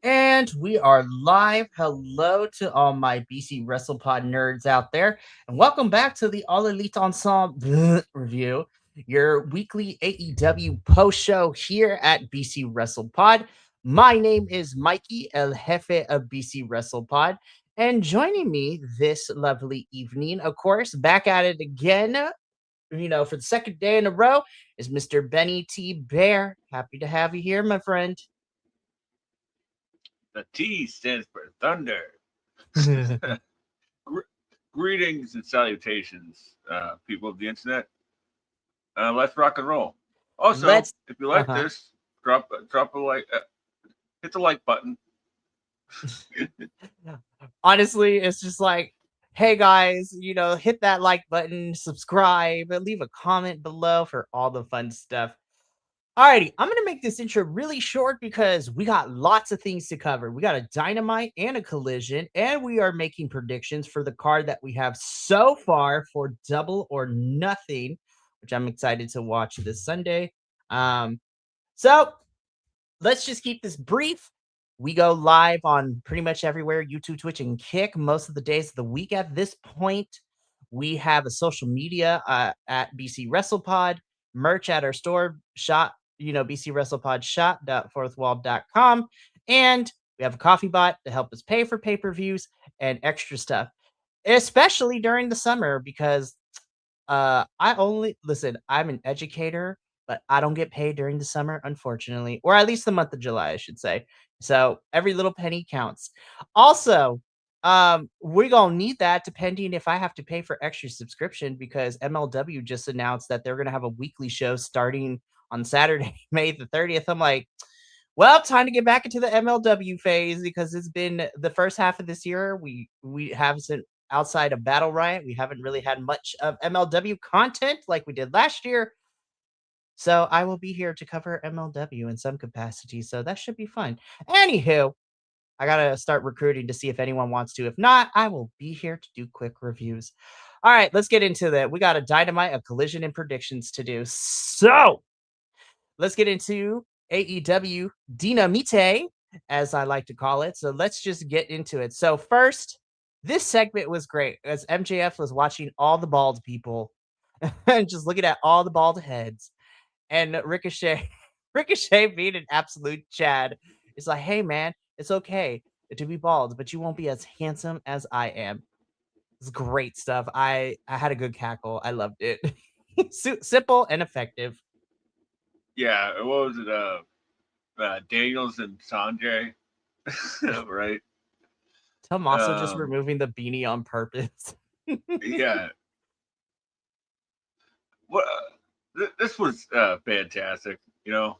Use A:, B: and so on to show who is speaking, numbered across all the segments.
A: And we are live. Hello to all my BC WrestlePod nerds out there, and welcome back to the All Elite Ensemble review, your weekly AEW post show here at BC WrestlePod. My name is Mikey, El Jefe of BC WrestlePod, and joining me this lovely evening, of course, back at it again, for the second day in a row, is Mr. Benny T. Bear. Happy to have you here, my friend.
B: The T stands for thunder. Gr- Greetings and salutations, people of the internet. Let's rock and roll. Also,
A: Let's
B: if you like
A: uh-huh.
B: this, drop a like, hit the like button.
A: Honestly, it's just like, hey guys, hit that like button, subscribe, and leave a comment below for all the fun stuff. Alrighty, I'm gonna make this intro really short because we got lots of things to cover. We got a dynamite and a collision, and we are making predictions for the card that we have so far for double or nothing, which I'm excited to watch this Sunday. So let's just keep this brief. We go live on pretty much everywhere YouTube, Twitch, and Kick most of the days of the week at this point. We have a social media at BC WrestlePod, merch at our store, shop, BC WrestlePod shop.fourthwall.com. And we have a coffee bot to help us pay for pay per views and extra stuff, especially during the summer because I only listen, I'm an educator, but I don't get paid during the summer, unfortunately, or at least the month of July, I should say. So every little penny counts. Also, we're gonna need that depending if I have to pay for extra subscription because MLW just announced that they're gonna have a weekly show starting on Saturday, May the 30th. I'm like, well, time to get back into the MLW phase because it's been the first half of this year. We haven't outside of Battle Riot, we haven't really had much of MLW content like we did last year. So I will be here to cover MLW in some capacity. So that should be fun. Anywho, I gotta start recruiting to see if anyone wants to. If not, I will be here to do quick reviews. All right, let's get into that. We got a dynamite, a collision, and predictions to do. So let's get into AEW Dynamite, as I like to call it. So let's just get into it. So first, this segment was great as MJF was watching all the bald people and just looking at all the bald heads. And Ricochet, Ricochet being an absolute Chad. It's like, hey man, it's okay to be bald, but you won't be as handsome as I am. It's great stuff. I had a good cackle. I loved it. Simple and effective.
B: Yeah, what was it? Daniels and Sanjay, right?
A: Tommaso just
B: Um,
A: removing the beanie on purpose.
B: yeah. What? This was fantastic. Went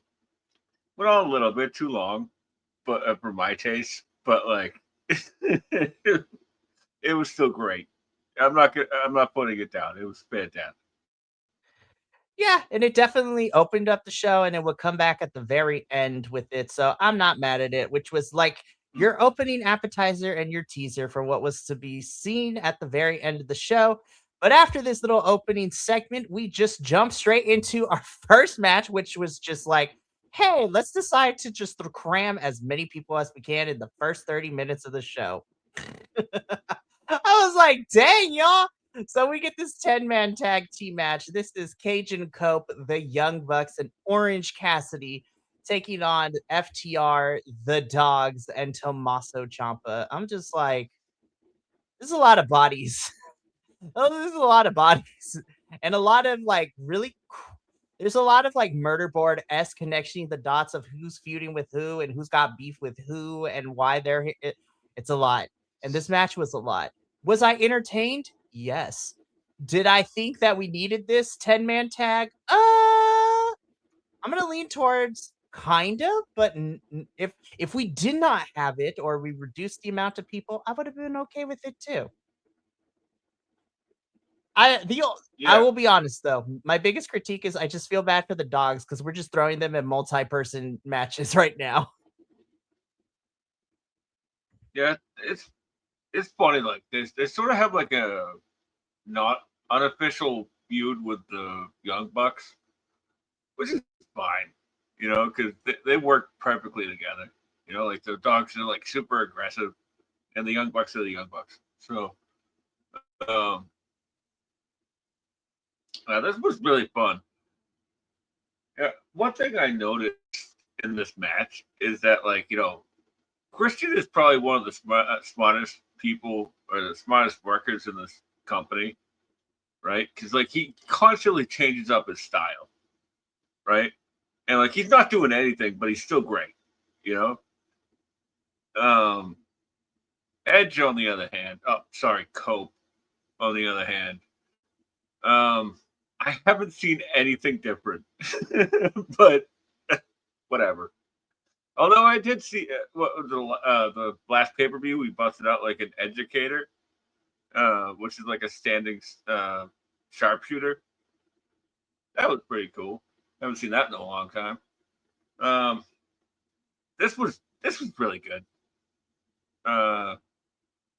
B: on a little bit too long, but for my taste, but like, it was still great. I'm not putting it down. It was fantastic.
A: Yeah, and it definitely opened up the show and it would come back at the very end with it. So I'm not mad at it, which was like your opening appetizer and your teaser for what was to be seen at the very end of the show. But after this little opening segment, we just jump straight into our first match, which was just like, hey, let's decide to just cram as many people as we can in the first 30 minutes of the show. I was like, dang, y'all. So we get this 10-man tag team match. This is Cajun Cope, the Young Bucks, and Orange Cassidy taking on FTR, the Dogs, and Tommaso Ciampa. I'm just like, there's a lot of bodies. Oh, there's a lot of bodies. And a lot of like really there's a lot of like murder board s connecting the dots of who's feuding with who and who's got beef with who and why it's a lot. And this match was a lot. Was I entertained? Yes. Did I think that we needed this 10-man tag? I'm gonna lean towards kind of, but if we did not have it or we reduced the amount of people, I would have been okay with it too. I
B: Yeah,
A: will be honest though. My biggest critique is I just feel bad for the dogs because we're just throwing them in multi-person matches right now.
B: yeah. It's funny like this. They sort of have like a not unofficial feud with the Young Bucks, which is fine, because they work perfectly together. You know, like the dogs are like super aggressive, and the Young Bucks are the Young Bucks. So this was really fun. One thing I noticed in this match is that, like, you know, Christian is probably one of the smartest people or the smartest workers in this company, right? Because like he constantly changes up his style, right? And like he's not doing anything, but he's still great, you know. Um, Edge, on the other hand, Cope, on the other hand, um, I haven't seen anything different, but whatever. Although I did see the last pay per view, we busted out like an educator, which is like a standing sharpshooter. That was pretty cool. Haven't seen that in a long time. Um, this was really good. Uh,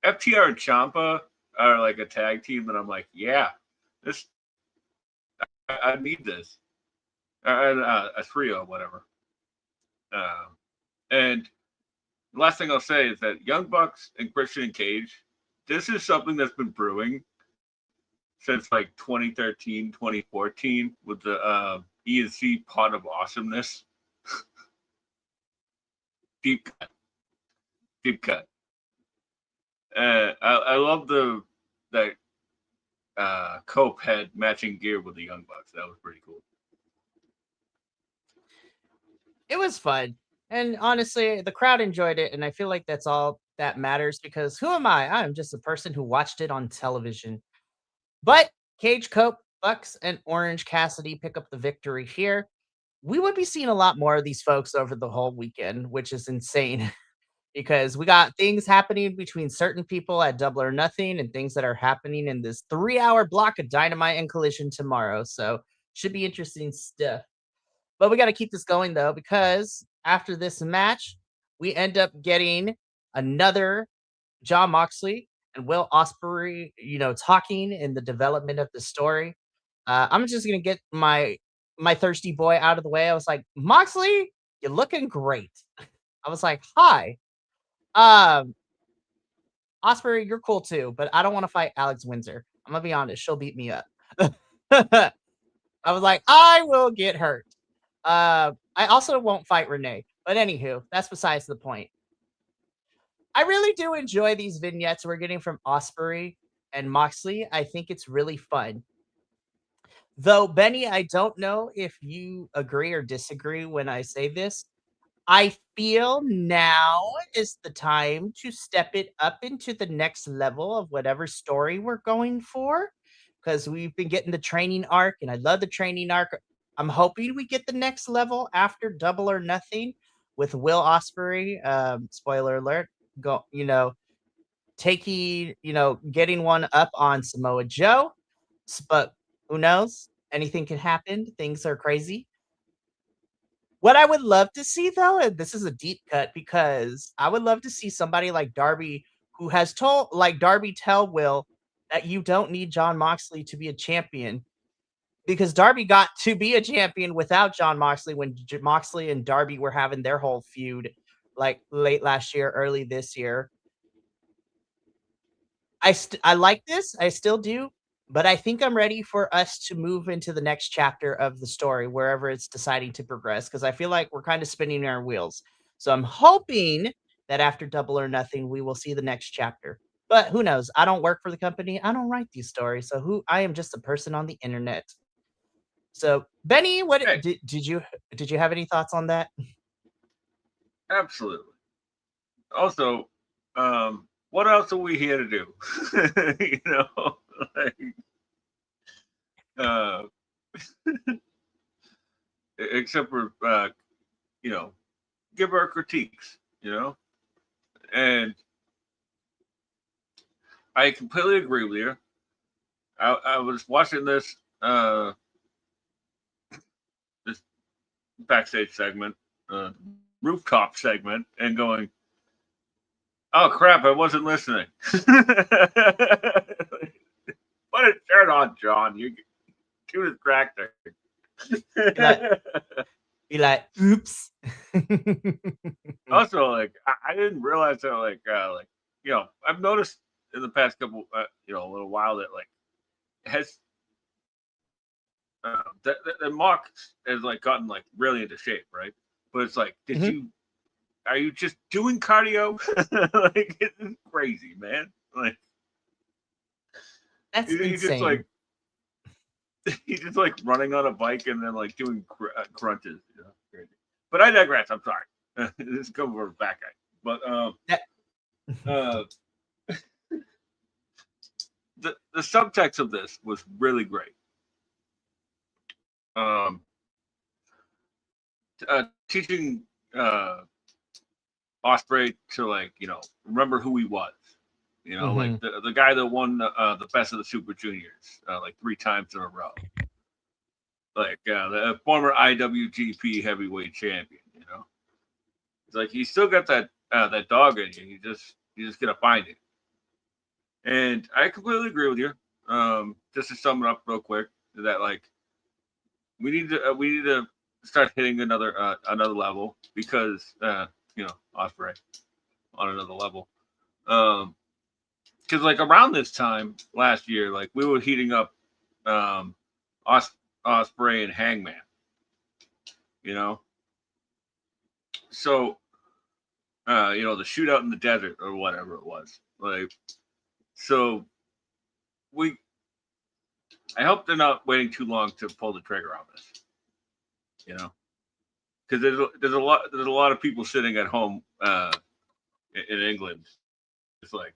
B: FTR and Champa are like a tag team that I'm like, yeah, this I need this. A trio, whatever. And the last thing I'll say is that Young Bucks and Christian Cage, this is something that's been brewing since like 2013, 2014 with the E&C Pot of Awesomeness. Deep cut. Deep cut. I love that Cope had matching gear with the Young Bucks. That was pretty cool.
A: It was fun. And honestly, the crowd enjoyed it. And I feel like that's all that matters because who am I? I'm just a person who watched it on television. But Cage Cope, Bucks, and Orange Cassidy pick up the victory here. We would be seeing a lot more of these folks over the whole weekend, which is insane because we got things happening between certain people at Double or Nothing and things that are happening in this 3-hour block of Dynamite and Collision tomorrow. So should be interesting stuff. But we got to keep this going though, because after this match, we end up getting another John Moxley and Will Ospreay, talking in the development of the story. I'm just gonna get my thirsty boy out of the way. I was like, Moxley, you're looking great. I was like, hi. Um, Ospreay, you're cool too, but I don't want to fight Alex Windsor. I'm gonna be honest, she'll beat me up. I was like, I will get hurt. I also won't fight Renee. But anywho, that's besides the point. I really do enjoy these vignettes we're getting from Ospreay and Moxley. I think it's really fun. Though, Benny, I don't know if you agree or disagree when I say this. I feel now is the time to step it up into the next level of whatever story we're going for. Because we've been getting the training arc, and I love the training arc. I'm hoping we get the next level after Double or Nothing with Will Ospreay. Spoiler alert, taking, getting one up on Samoa Joe. But who knows? Anything can happen. Things are crazy. What I would love to see though, and this is a deep cut because I would love to see somebody like Darby who has told like Darby tell Will that you don't need John Moxley to be a champion because Darby got to be a champion without John Moxley when Moxley and Darby were having their whole feud like late last year, early this year. I like this. I still do. But I think I'm ready for us to move into the next chapter of the story, wherever it's deciding to progress, because I feel like we're kind of spinning our wheels. So I'm hoping that after Double or Nothing, we will see the next chapter. But who knows? I don't work for the company. I don't write these stories. So I am just a person on the internet. So Benny, what
B: Hey,
A: did you have any thoughts on that?
B: absolutely. Also, what else are we here to do? You know, like, uh, except for you know, give our critiques. You know, and I completely agree with you. I was watching this backstage segment, rooftop segment, and going, "Oh crap! I wasn't listening." Put a shirt on, John. You too distracting.
A: That be like, oops.
B: Also, like I didn't realize that I've noticed in the past couple a little while that like has the mock has like gotten like really into shape, right? But it's like,
A: Mhm.
B: are you just doing cardio? Like it's crazy, man. Like
A: That's
B: you just like
A: insane.
B: he's just like running on a bike and then like doing crunches. Crazy. But I digress. I'm sorry. This is coming from a fat guy. But
A: That
B: uh, the subtext of this was really great. Um, teaching Osprey to like remember who he was. Like
A: Mhm.
B: the guy that won the best of the Super Juniors like 3 times in a row. Like the former IWGP Heavyweight Champion. It's like he still got that dog in you. You just gotta find it. And I completely agree with you. Just to sum it up real quick, that like we need to start hitting another level because Osprey on another level. Because like around this time last year, like we were heating up um, Osprey and Hangman. You know, so the shootout in the desert or whatever it was. Like so we I hope they're not waiting too long to pull the trigger on this. You know, because there's a lot of people sitting at home in England, just like,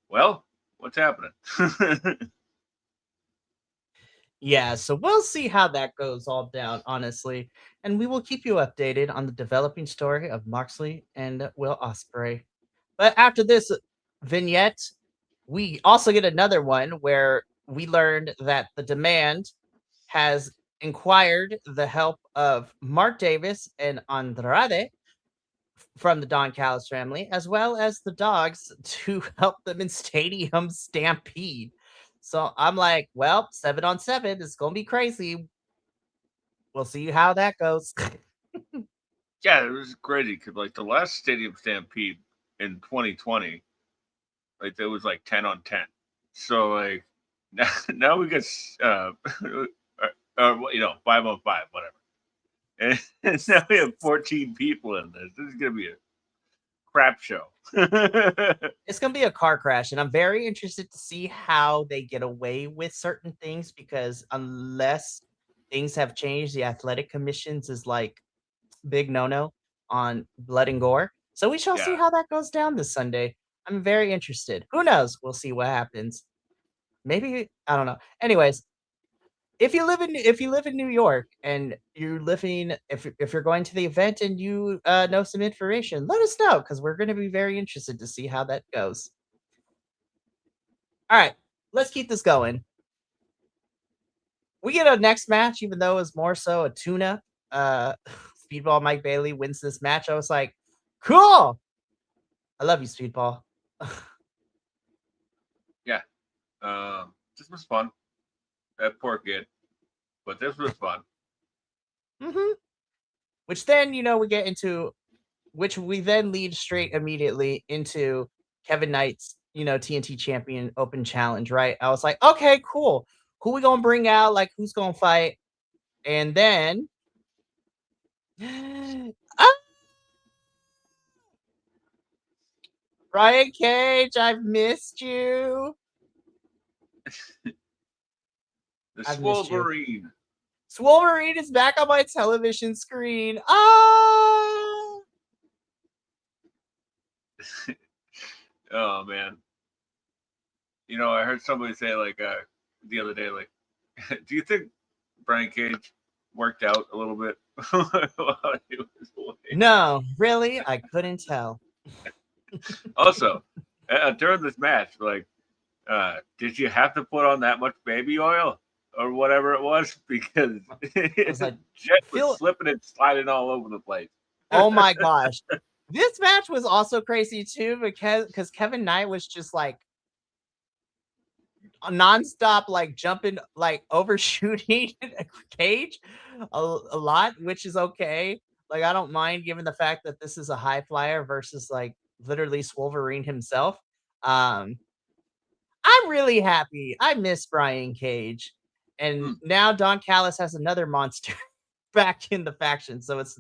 B: well, what's happening?
A: Yeah, so we'll see how that goes all down, honestly, and we will keep you updated on the developing story of Moxley and Will Ospreay. But after this vignette, we also get another one where we learned that the Demand has inquired the help of Mark Davis and Andrade from the Don Callis family, as well as the dogs to help them in Stadium Stampede. So I'm like, well, 7-on-7 is gonna be crazy. We'll see how that goes.
B: Yeah, it was crazy because like the last Stadium Stampede in 2020, like there was like 10-on-10. So like now we get 5-on-5, whatever. And now we have 14 people in this. This is gonna be a crap show.
A: It's gonna be a car crash, and I'm very interested to see how they get away with certain things because unless things have changed, the athletic commissions is like big no-no on blood and gore. So we shall see
B: Yeah,
A: how that goes down this Sunday. I'm very interested. Who knows? We'll see what happens. Maybe I don't know. Anyways, if you live in New York and you're living if you're going to the event and you know some information, let us know because we're going to be very interested to see how that goes. All right, let's keep this going. We get a next match, even though it's more so a tune-up. Speedball Mike Bailey wins this match. I was like, cool. I love you, Speedball.
B: yeah. This was fun. That poor kid, but this was fun.
A: hmm Which then, we get into, which we then lead straight immediately into Kevin Knight's, TNT champion open challenge, right? I was like, okay, cool. Who we gonna bring out? Like, who's gonna fight? And then, ah, Brian Cage, I've missed you.
B: The
A: I've missed you.
B: Swolverine.
A: Wolverine is back on my television screen. Ah!
B: Oh man. I heard somebody say like the other day, like, do you think Brian Cage worked out a little bit while he was away?
A: No, really? I couldn't tell.
B: Also, during this match, like, did you have to put on that much baby oil or whatever it was? Because
A: I was like,
B: Jet was
A: feel
B: slipping and sliding all over the place.
A: oh my gosh. This match was also crazy too because Kevin Knight was just like nonstop, like jumping, like overshooting Cage a lot, which is okay. Like I don't mind given the fact that this is a high flyer versus like literally Wolverine himself. Um, I'm really happy. I miss Brian Cage, and
B: Mm.
A: now Don Callis has another monster back in the faction. So it's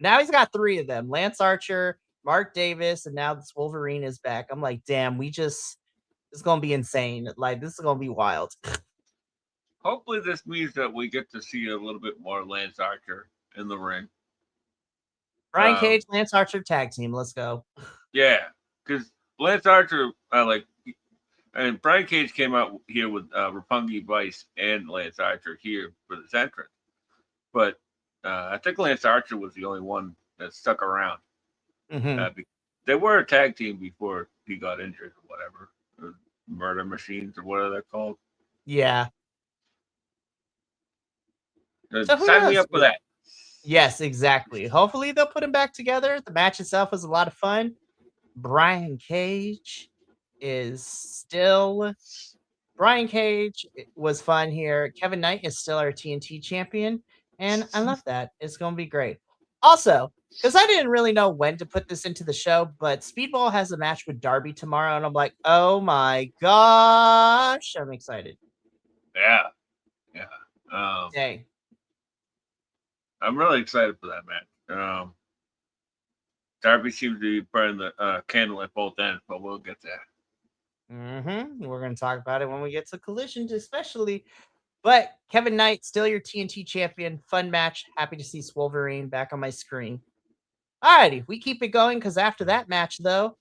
A: now he's got three of them: Lance Archer, Mark Davis, and now this Wolverine is back. I'm like, damn, it's gonna be insane. Like this is gonna be wild.
B: Hopefully, this means that we get to see a little bit more Lance Archer in the ring.
A: Brian Cage, Lance Archer tag team. Let's go.
B: Yeah, because Lance Archer, and Brian Cage came out here with Roppongi Vice and Lance Archer here for this entrance. But I think Lance Archer was the only one that stuck around.
A: Hmm.
B: They were a tag team before he got injured or whatever. Murder Machines or whatever they're called.
A: Yeah. So who
B: Sign me
A: knows?
B: up for that.
A: Yes, exactly. Hopefully they'll put them back together. The match itself was a lot of fun. Brian Cage is still Brian Cage was fun here. Kevin Knight is still our TNT champion, and I love that. It's going to be great. Also, because I didn't really know when to put this into the show, but Speedball has a match with Darby tomorrow, and I'm like, oh my gosh, I'm excited.
B: Yeah, yeah.
A: Dang.
B: I'm really excited for that match. Darby seems to be burning the candle at both ends, but we'll get there.
A: We're going to talk about it when we get to Collisions, especially. But Kevin Knight, still your TNT champion. Fun match. Happy to see Wolverine back on my screen. Alrighty, we keep it going because after that match, though,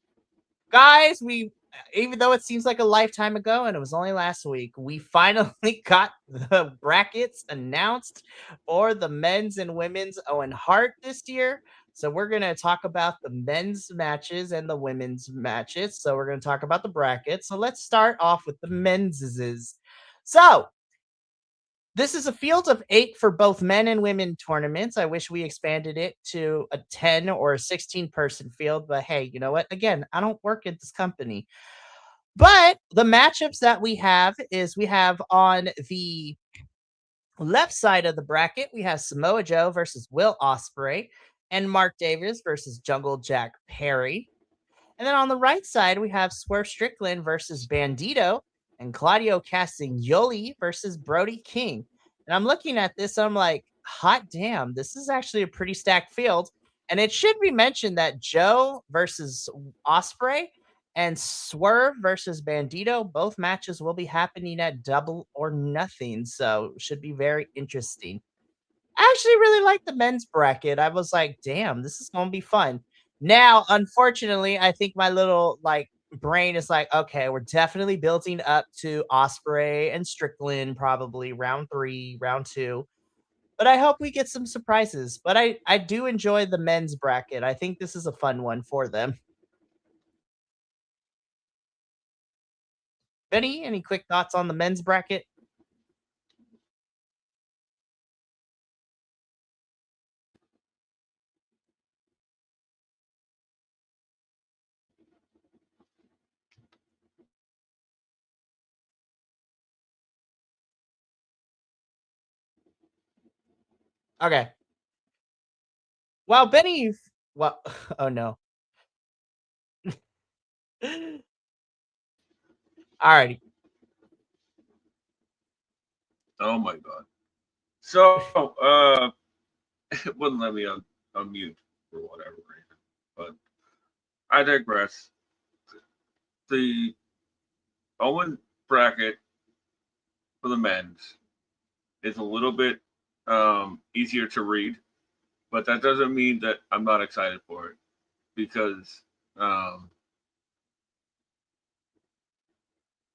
A: guys, we even though it seems like a lifetime ago and it was only last week, we finally got the brackets announced for the men's and women's Owen Hart this year. So we're gonna talk about the men's matches and the women's matches. So we're gonna talk about the brackets. So let's start off with the men's. So this is a field of 8 for both men and women tournaments. I wish we expanded it to a 10 or a 16-person field, but hey, you know what? Again, I don't work at this company. But the matchups that we have on the left side of the bracket, we have Samoa Joe versus Will Ospreay and Mark Davis versus Jungle Jack Perry. And then on the right side, we have Swerve Strickland versus Bandito and Claudio Castagnoli versus Brody King. And I'm looking at this, I'm like, hot damn, this is actually a pretty stacked field. And it should be mentioned that Joe versus Osprey and Swerve versus Bandito, both matches will be happening at Double or Nothing. So should be very interesting. I actually really like the men's bracket. I was like, damn, this is gonna be fun. Now, unfortunately, I think my little like brain is like, okay, we're definitely building up to Osprey and Strickland, probably round 3, round 2. But I hope we get some surprises. But I do enjoy the men's bracket. I think this is a fun one for them. Benny, any quick thoughts on the men's bracket? Okay. Well, Benny, well, oh no. Alrighty.
B: Oh my god. So, it wouldn't let me unmute for whatever reason. But I digress. The Owen bracket for the men's is a little bit easier to read, but that doesn't mean that I'm not excited for it because, um,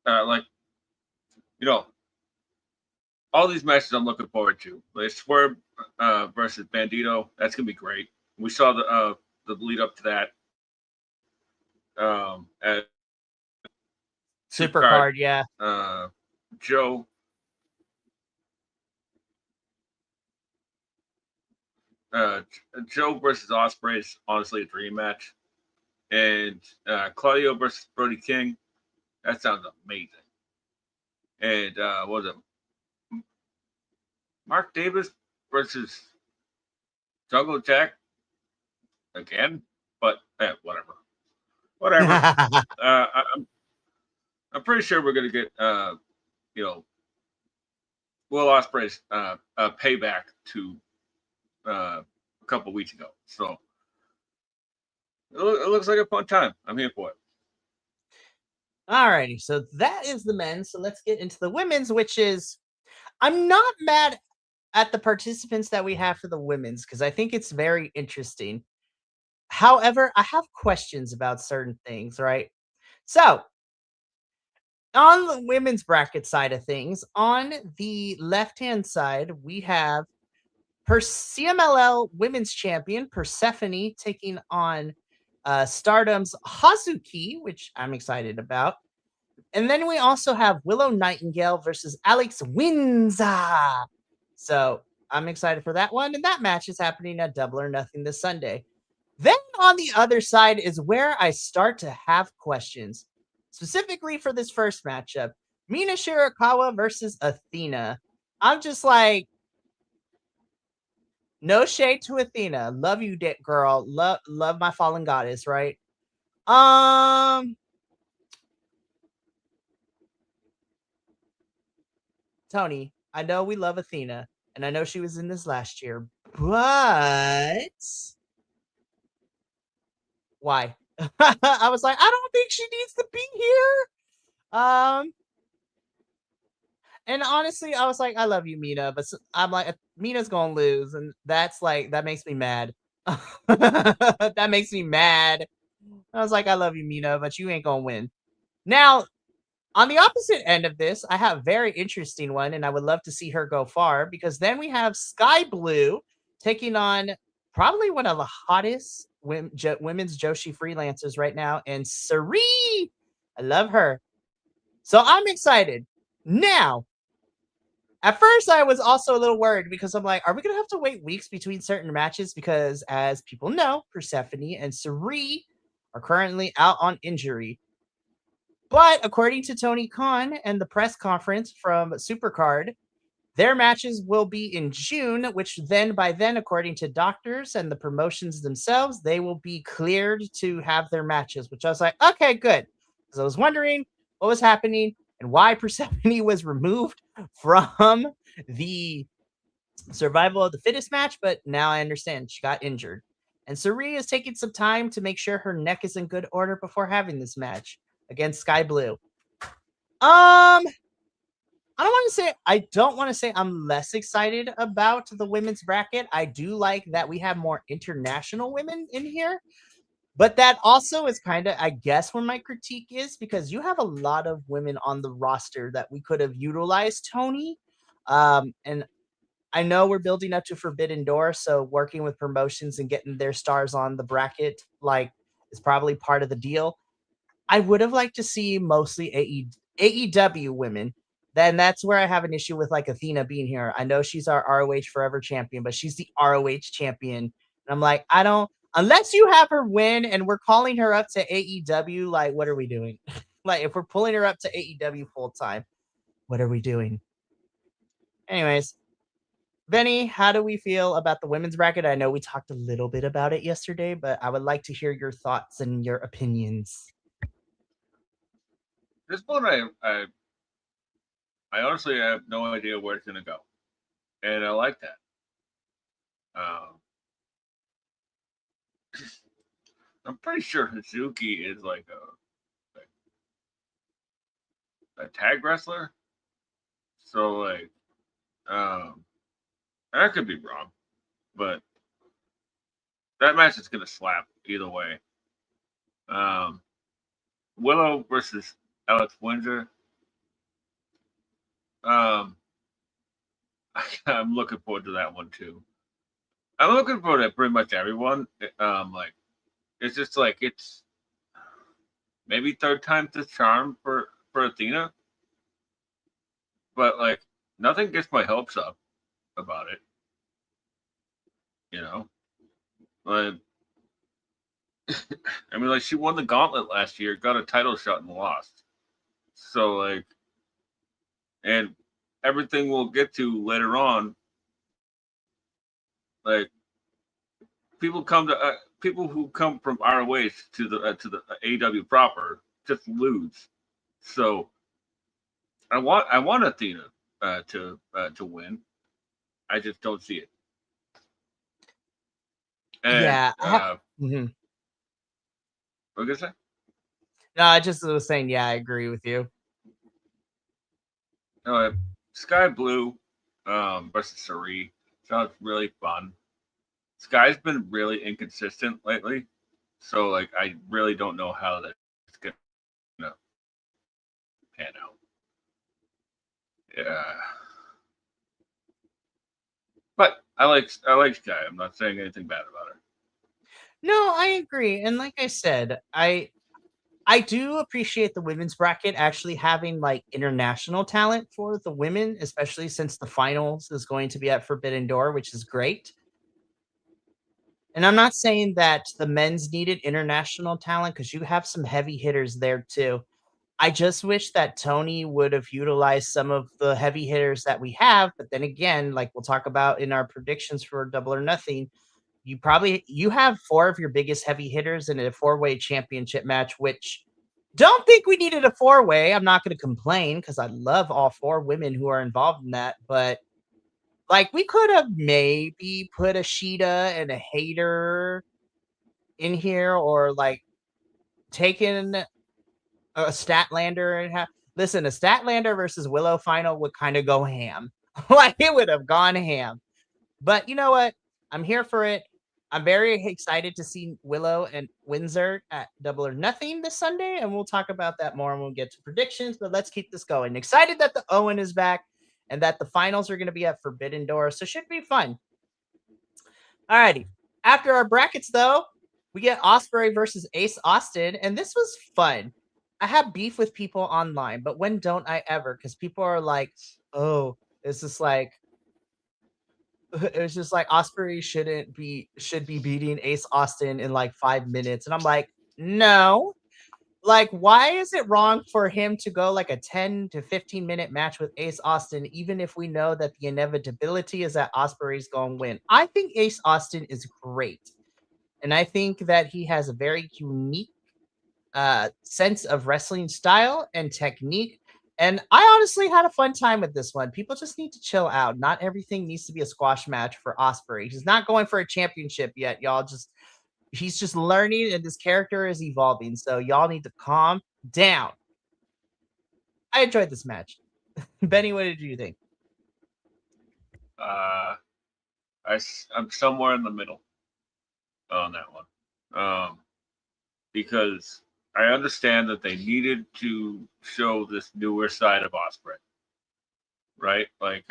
B: like, you know, all these matches I'm looking forward to. Like Swerve versus Bandito, that's gonna be great. We saw the lead up to that at
A: Super
B: Supercard.
A: card, yeah.
B: Joe uh, Joe versus Osprey is honestly a dream match, and Claudio versus Brody King, that sounds amazing. and what was it Mark Davis versus Jungle Jack again? But whatever, whatever. I'm pretty sure we're gonna get you know Will Ospreay's payback to a couple weeks ago. So it looks like a fun time. I'm here for it.
A: Alrighty, so that is the men's. So let's get into the women's, which is I'm not mad at the participants that we have for the women's because I think it's very interesting. However, I have questions about certain things, right? So, on the women's bracket side of things, on the left hand side, we have CMLL Women's Champion Persephone taking on Stardom's Hazuki, which I'm excited about. And then we also have Willow Nightingale versus Alex Windsor. So I'm excited for that one. And that match is happening at Double or Nothing this Sunday. Then on the other side is where I start to have questions, specifically for this first matchup Mina Shirakawa versus Athena. I'm just like, no shade to Athena. Love you, dick girl. Love my fallen goddess, right? Tony, I know we love Athena, and I know she was in this last year, but why? I was like, I don't think she needs to be here. And honestly, I was like, I love you, Mina, but I'm like, Mina's gonna lose, and that's like that makes me mad. That makes me mad. I was like, I love you, Mina, but you ain't gonna win. Now, on the opposite end of this, I have a very interesting one, and I would love to see her go far because then we have Sky Blue taking on probably one of the hottest women's Joshi freelancers right now, and Sari. I love her. So I'm excited. Now, at first, I was also a little worried because I'm like, are we going to have to wait weeks between certain matches? Because as people know, Persephone and Sari are currently out on injury. But according to Tony Khan and the press conference from Supercard, their matches will be in June, which then, by then, according to doctors and the promotions themselves, they will be cleared to have their matches, which I was like, okay, good. Because I was wondering what was happening and why Persephone was removed from the survival of the fittest match, but now I understand she got injured. And Sari is taking some time to make sure her neck is in good order before having this match against Sky Blue. I don't want to say I'm less excited about the women's bracket. I do like that we have more international women in here. But that also is kind of, I guess, where my critique is because you have a lot of women on the roster that we could have utilized, Tony. And I know we're building up to Forbidden Door, so working with promotions and getting their stars on the bracket, like, is probably part of the deal. I would have liked to see mostly AEW women. Then that's where I have an issue with like Athena being here. I know she's our ROH Forever champion, but she's the ROH champion. And I'm like, I don't, unless you have her win and we're calling her up to AEW, like, what are we doing? Like, if we're pulling her up to AEW full time, what are we doing? Anyways, Benny, how do we feel about the women's bracket? I know we talked a little bit about it yesterday, but I would like to hear your thoughts and your opinions.
B: This one, I honestly have no idea where it's gonna go, and I like that. I'm pretty sure Hazuki is like a tag wrestler, so like, I could be wrong, but that match is gonna slap either way. Um, Willow versus Alex Windsor. Um, I'm looking forward to that one too. I'm looking forward to pretty much everyone. Like it's just like it's maybe third time's the charm for Athena, but like nothing gets my hopes up about it. You know, like I mean, like she won the gauntlet last year, got a title shot and lost. So like, and everything we'll get to later on, like people who come from ROH to the AEW proper just lose. So I want Athena to win. I just don't see it. And
A: Yeah, I have. Mhm.
B: what can I say?
A: No, I just was saying, yeah, I agree with you.
B: Uh, Sky Blue versus Sari sounds really fun. Sky's been really inconsistent lately, so like I really don't know how that's gonna pan out. Yeah, but I like Sky. I'm not saying anything bad about her.
A: No, I agree. And like I said, I do appreciate the women's bracket actually having like international talent for the women, especially since the finals is going to be at Forbidden Door, which is great. And I'm not saying that the men's needed international talent because you have some heavy hitters there too. I just wish that Tony would have utilized some of the heavy hitters that we have. But then again, like we'll talk about in our predictions for Double or Nothing, you have four of your biggest heavy hitters in a four-way championship match, which don't think we needed a four-way. I'm not going to complain because I love all four women who are involved in that. But like we could have maybe put a Sheeta and a Hater in here, or like taken a Statlander and have listen, a Statlander versus Willow final would kind of go ham. Like it would have gone ham. But you know what? I'm here for it. I'm very excited to see Willow and Windsor at Double or Nothing this Sunday, and we'll talk about that more when we get to predictions. But let's keep this going. Excited that the Owen is back and that the finals are going to be at Forbidden Door, so should be fun. Alrighty. After our brackets, though, we get Osprey versus Ace Austin, and this was fun. I have beef with people online, but when don't I ever? Because people are like, "Oh, it's just like it's just like Osprey should be beating Ace Austin in like 5 minutes," and I'm like, no. Like, why is it wrong for him to go like a 10 to 15-minute match with Ace Austin, even if we know that the inevitability is that Osprey's going to win? I think Ace Austin is great. And I think that he has a very unique sense of wrestling style and technique. And I honestly had a fun time with this one. People just need to chill out. Not everything needs to be a squash match for Osprey. He's not going for a championship yet, y'all. He's just learning and this character is evolving. So y'all need to calm down. I enjoyed this match. Benny, what did you think?
B: Uh, I'm somewhere in the middle on that one, because I understand that they needed to show this newer side of Osprey, right? Like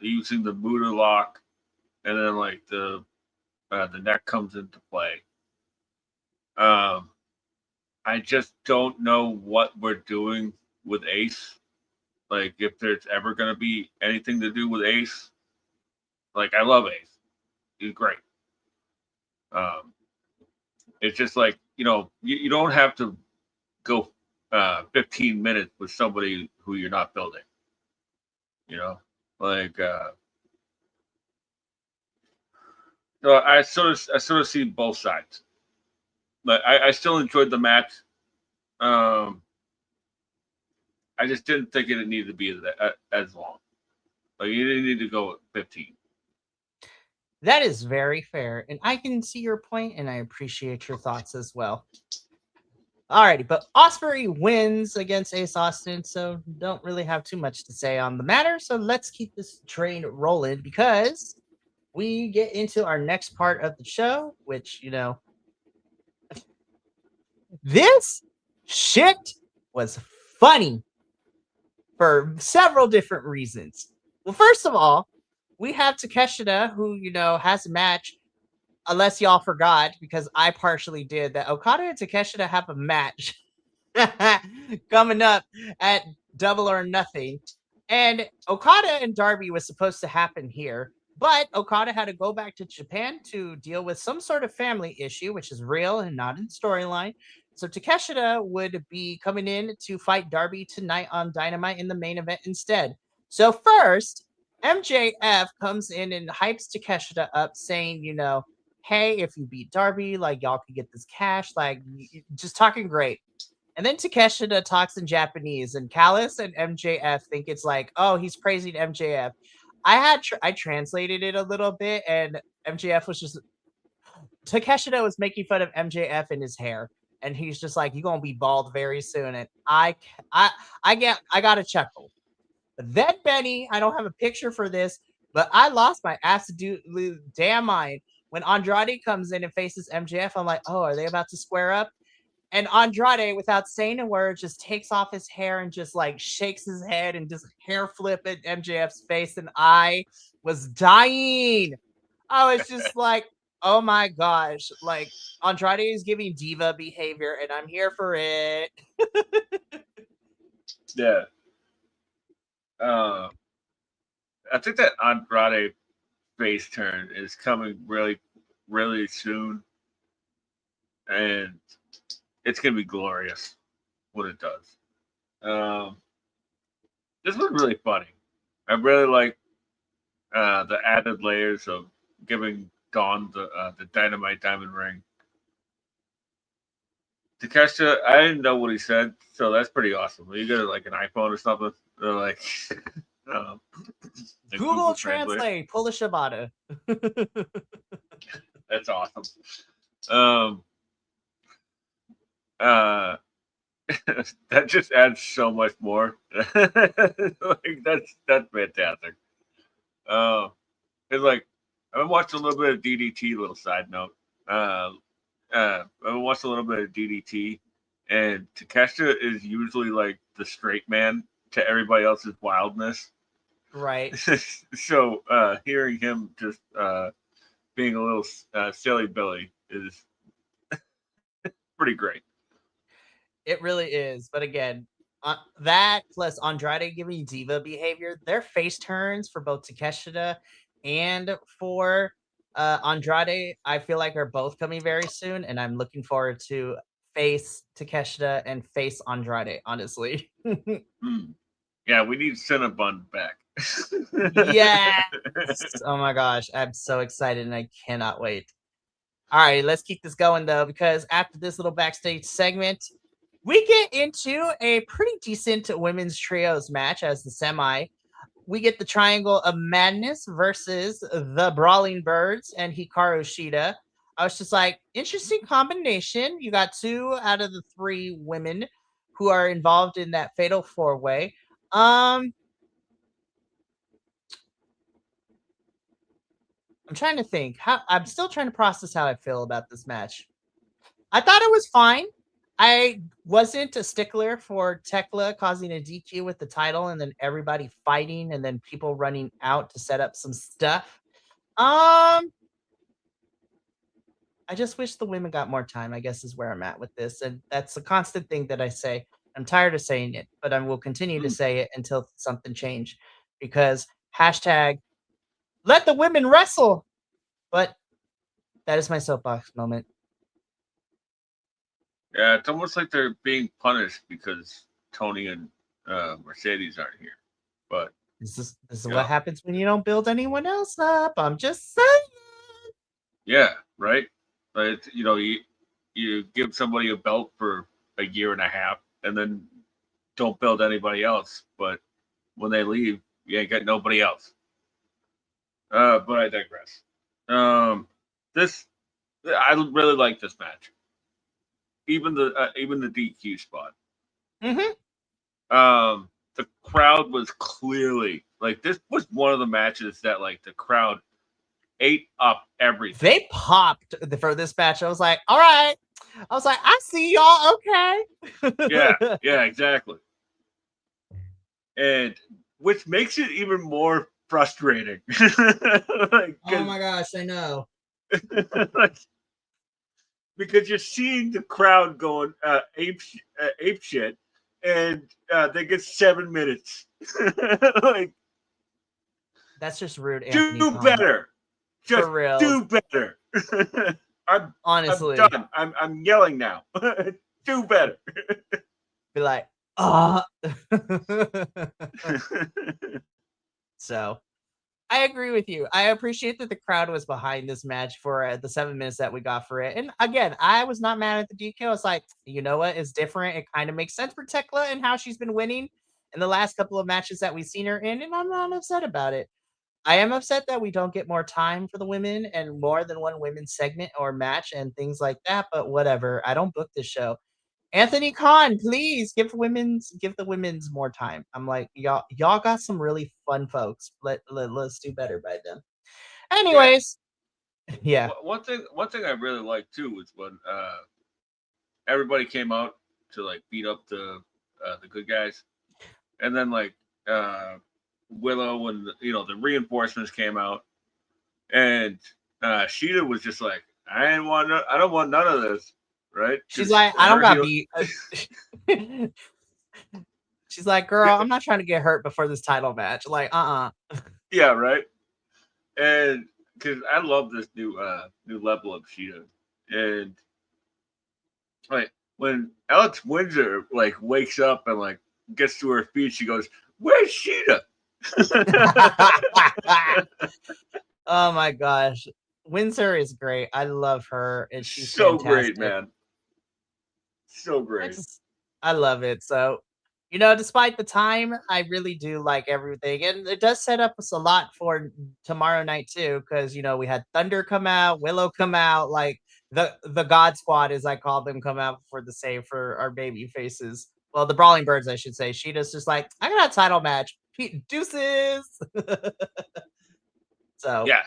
B: using the Buddha lock, and then like the neck comes into play. Um, I just don't know what we're doing with Ace. Like if there's ever gonna be anything to do with Ace. Like I love Ace. He's great. Um, it's just like, you don't have to go 15 minutes with somebody who you're not building. You know, like so I sort of see both sides. But I still enjoyed the match. Um, I just didn't think it needed to be as long. Like you didn't need to go 15.
A: That is very fair. And I can see your point and I appreciate your thoughts as well. Alrighty, but Osprey wins against Ace Austin, so don't really have too much to say on the matter. So let's keep this train rolling because we get into our next part of the show, which, this shit was funny for several different reasons. Well, first of all, we have Takeshita, who, has a match, unless y'all forgot, because I partially did, that Okada and Takeshita have a match coming up at Double or Nothing. And Okada and Darby was supposed to happen here, but Okada had to go back to Japan to deal with some sort of family issue, which is real and not in storyline. So Takeshita would be coming in to fight Darby tonight on Dynamite in the main event instead. So first, MJF comes in and hypes Takeshita up, saying, hey, if you beat Darby, like y'all could get this cash, like just talking great. And then Takeshita talks in Japanese, and Callis and MJF think it's like, oh, he's praising MJF. I translated it a little bit, and MJF was just Takeshita was making fun of MJF and his hair, and he's just like, "You gonna be bald very soon." And I got a chuckle. Then Benny, I don't have a picture for this, but I lost my absolute damn mind when Andrade comes in and faces MJF. I'm like, oh, are they about to square up? And Andrade, without saying a word, just takes off his hair and just like shakes his head and just hair flip at MJF's face. And I was dying. I was just like, oh my gosh. Like Andrade is giving diva behavior and I'm here for it.
B: Yeah. I think that Andrade face turn is coming really, really soon. And it's going to be glorious when it does. This was really funny. I really like the added layers of giving Dawn the Dynamite Diamond Ring. Takeshita, I didn't know what he said, so that's pretty awesome. You got like an iPhone or something. They're like
A: Google Translate, pull a Shibata.
B: That's awesome. That just adds so much more. Like that's fantastic. It's like I've watched a little bit of DDT. Little side note. I've watched a little bit of DDT, and Takeshita is usually like the straight man to everybody else's wildness.
A: Right.
B: So hearing him just being a little silly Billy is pretty great.
A: It really is. But again, that plus Andrade giving diva behavior, their face turns for both Takeshita and for Andrade, I feel like are both coming very soon. And I'm looking forward to face Takeshita and face Andrade, honestly.
B: Yeah, we need Cinnabon back.
A: Yes. Oh my gosh. I'm so excited and I cannot wait. All right, let's keep this going though, because after this little backstage segment, we get into a pretty decent women's trios match as the semi. We get the Triangle of Madness versus the Brawling Birds and Hikaru Shida. I was just like, interesting combination. You got 2 out of the 3 women who are involved in that fatal 4-way. I'm trying to think. I'm still trying to process how I feel about this match. I thought it was fine. I wasn't a stickler for Tekla causing a DQ with the title and then everybody fighting and then people running out to set up some stuff. I just wish the women got more time, I guess is where I'm at with this. And that's a constant thing that I say. I'm tired of saying it, but I will continue to say it until something change because hashtag let the women wrestle. But that is my soapbox moment.
B: Yeah, it's almost like they're being punished because Tony and Mercedes aren't here. But
A: this is what happens when you don't build anyone else up. I'm just saying.
B: Yeah, right. But you give somebody a belt for a year and a half, and then don't build anybody else. But when they leave, you ain't got nobody else. But I digress. This I really like this match. Even the DQ spot.
A: Mm-hmm.
B: The crowd was clearly like this was one of the matches that like the crowd ate up everything.
A: They popped for this match. I was like, all right. I was like, I see y'all.
B: Okay. Yeah, exactly. And which makes it even more frustrating.
A: Like, oh my gosh, I know.
B: Like, because you're seeing the crowd going ape shit, and they get 7 minutes. Like,
A: that's just rude.
B: Do better. Just
A: for real.
B: Do better.
A: Honestly,
B: I'm done. I'm yelling now. Do better.
A: Be like, So I agree with you. I appreciate that the crowd was behind this match for the 7 minutes that we got for it. And again, I was not mad at the DQ. I was like, you know what? It's different. It kind of makes sense for Tekla and how she's been winning in the last couple of matches that we've seen her in, and I'm not upset about it. I am upset that we don't get more time for the women and more than one women's segment or match and things like that, but whatever. I don't book this show. Anthony Khan, please give the women's more time. I'm like, y'all got some really fun folks. Let's do better by them.
B: Yeah.
A: Anyways, yeah.
B: One thing I really liked too was when everybody came out to like beat up the good guys, and then like Willow and the reinforcements came out, and Sheeta was just like, I don't want none of this, right?
A: She's like, I don't
B: Her
A: got
B: heel,
A: beat. She's like, girl, I'm not trying to get hurt before this title match. Like,
B: yeah, right. And because I love this new level of Sheeta, and like when Alex Windsor like wakes up and like gets to her feet, she goes, "Where's Sheeta?"
A: oh my gosh. Windsor is great. I love her, and she's
B: So
A: fantastic.
B: great, man. So
A: I
B: great.
A: I love it. So, despite the time, I really do like everything. And it does set up us a lot for tomorrow night too, because we had Thunder come out, Willow come out, like the God Squad, as I call them, come out for the save for our baby faces. Well, the Brawling Birds, I should say. Sheeta's just like, I got a title match. Deuces. So
B: Yeah.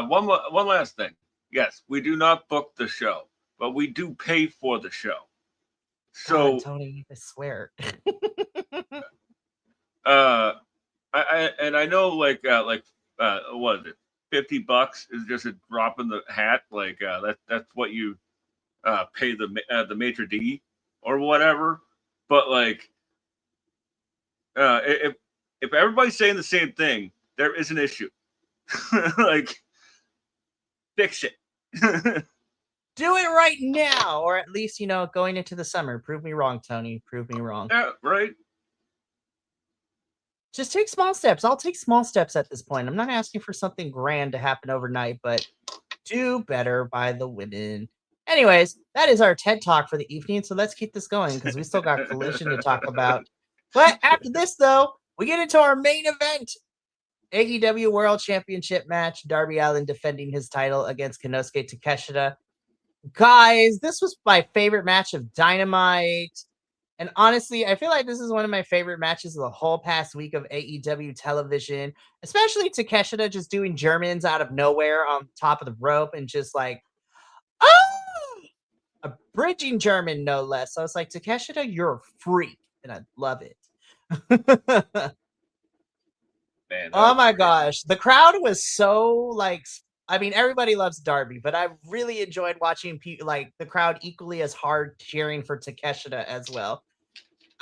B: One last thing. Yes, we do not book the show, but we do pay for the show.
A: God,
B: So
A: Tony, I swear.
B: I know like what is it, $50 is just a drop in the hat. Like that's what you pay the maitre d or whatever. But like if everybody's saying the same thing, there is an issue. Like fix it.
A: Do it right now, or at least going into the summer. Prove me wrong, Tony. Prove me wrong.
B: Yeah, right.
A: Just take small steps. I'll take small steps at this point. I'm not asking for something grand to happen overnight, but do better by the women. Anyways, that is our TED Talk for the evening. So let's keep this going because we still got Collision to talk about. But after this, though, we get into our main event. AEW World Championship match. Darby Allin defending his title against Konosuke Takeshita. Guys, this was my favorite match of Dynamite. And honestly, I feel like this is one of my favorite matches of the whole past week of AEW television, especially Takeshita just doing Germans out of nowhere on top of the rope and just like, oh, a bridging German, no less. So I was like, Takeshita, you're a freak. And I love it.
B: Man,
A: oh my gosh. The crowd was so like, I mean, everybody loves Darby, but I really enjoyed watching people like the crowd equally as hard cheering for Takeshita as well.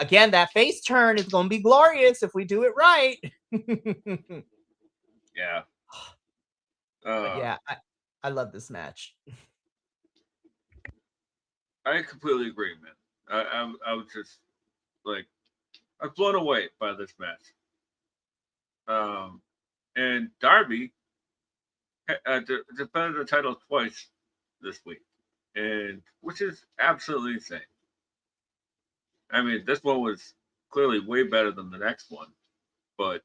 A: Again, that face turn is going to be glorious if we do it right.
B: Yeah.
A: But yeah, I love this match.
B: I completely agree, man. I was just like, I'm blown away by this match. And Darby defended the title twice this week, and which is absolutely insane. I mean, this one was clearly way better than the next one, but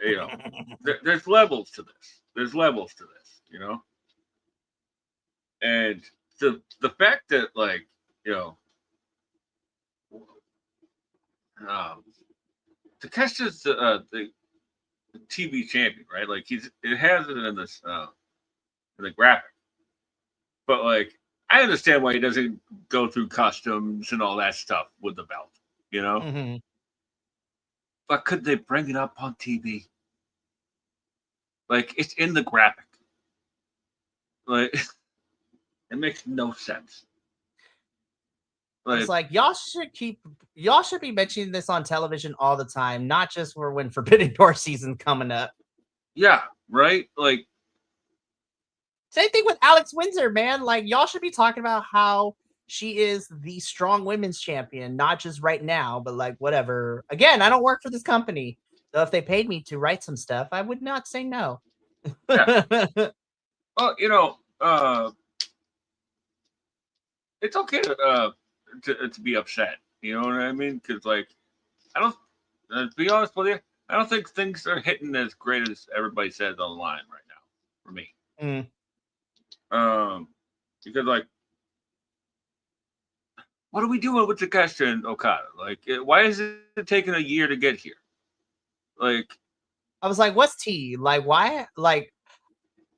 B: there's levels to this. There's levels to this, and the fact that like Takeshi's the TV champion, right? Like it has it in this in the graphic, but like I understand why he doesn't go through customs and all that stuff with the belt,
A: Mm-hmm.
B: But could they bring it up on TV? Like it's in the graphic. Like it makes no sense.
A: It's like y'all should be mentioning this on television all the time, not just for when Forbidden Door season coming up.
B: Yeah, right? Like
A: same thing with Alex Windsor, man. Like y'all should be talking about how she is the strong women's champion, not just right now, but like whatever. Again, I don't work for this company. So if they paid me to write some stuff, I would not say no.
B: Yeah. Well, it's okay to be upset. You know what I mean? Because like I don't. To be honest with you, I don't think things are hitting as great as everybody says online right now. For me,
A: Mm.
B: because like, what are we doing with Takeshita and Okada? Like, why is it taking a year to get here? Like,
A: I was like, what's T? Like, why? Like,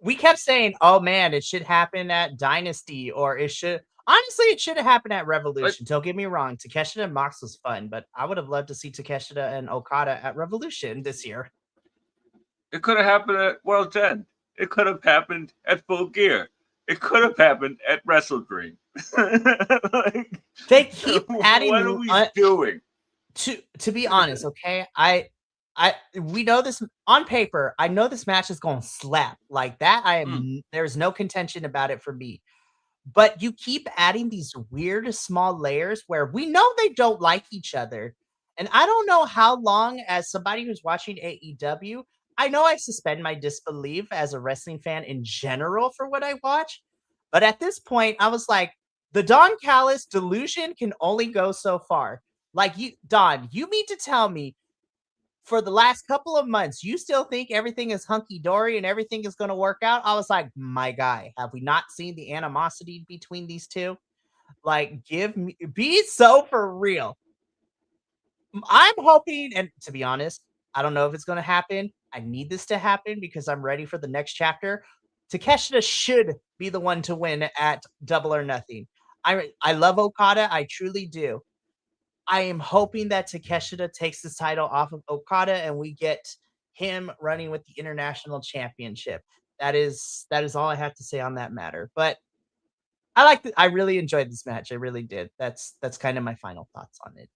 A: we kept saying, oh man, it should happen at Dynasty, or it should. Honestly, it should have happened at
B: like
A: Revolution. Don't get me wrong. Takeshita and Mox was fun, but I would have loved to see Takeshita and Okada at Revolution this year.
B: it could have happened at World's End. It could have happened at Full Gear. It could have happened at Wrestle Dream. Like,
A: They keep adding.
B: what are we doing?
A: To be honest, okay, we know this on paper. I know this match is going to slap like that. There's no contention about it for me. But you keep adding these weird small layers where we know they don't like each other. And I don't know how long, as somebody who's watching AEW, I know I suspend my disbelief as a wrestling fan in general for what I watch. But at this point, I was like, the Don Callis delusion can only go so far. Like, Don, you mean to tell me for the last couple of months, you still think everything is hunky dory and everything is going to work out? I was like, my guy, have we not seen the animosity between these two? Like, be so for real. I'm hoping, and to be honest, I don't know if it's going to happen. I need this to happen because I'm ready for the next chapter. Takeshita should be the one to win at Double or Nothing. I love Okada. I truly do. I am hoping that Takeshita takes this title off of Okada and we get him running with the international championship. That is all I have to say on that matter. But I really enjoyed this match. I really did. That's kind of my final thoughts on it.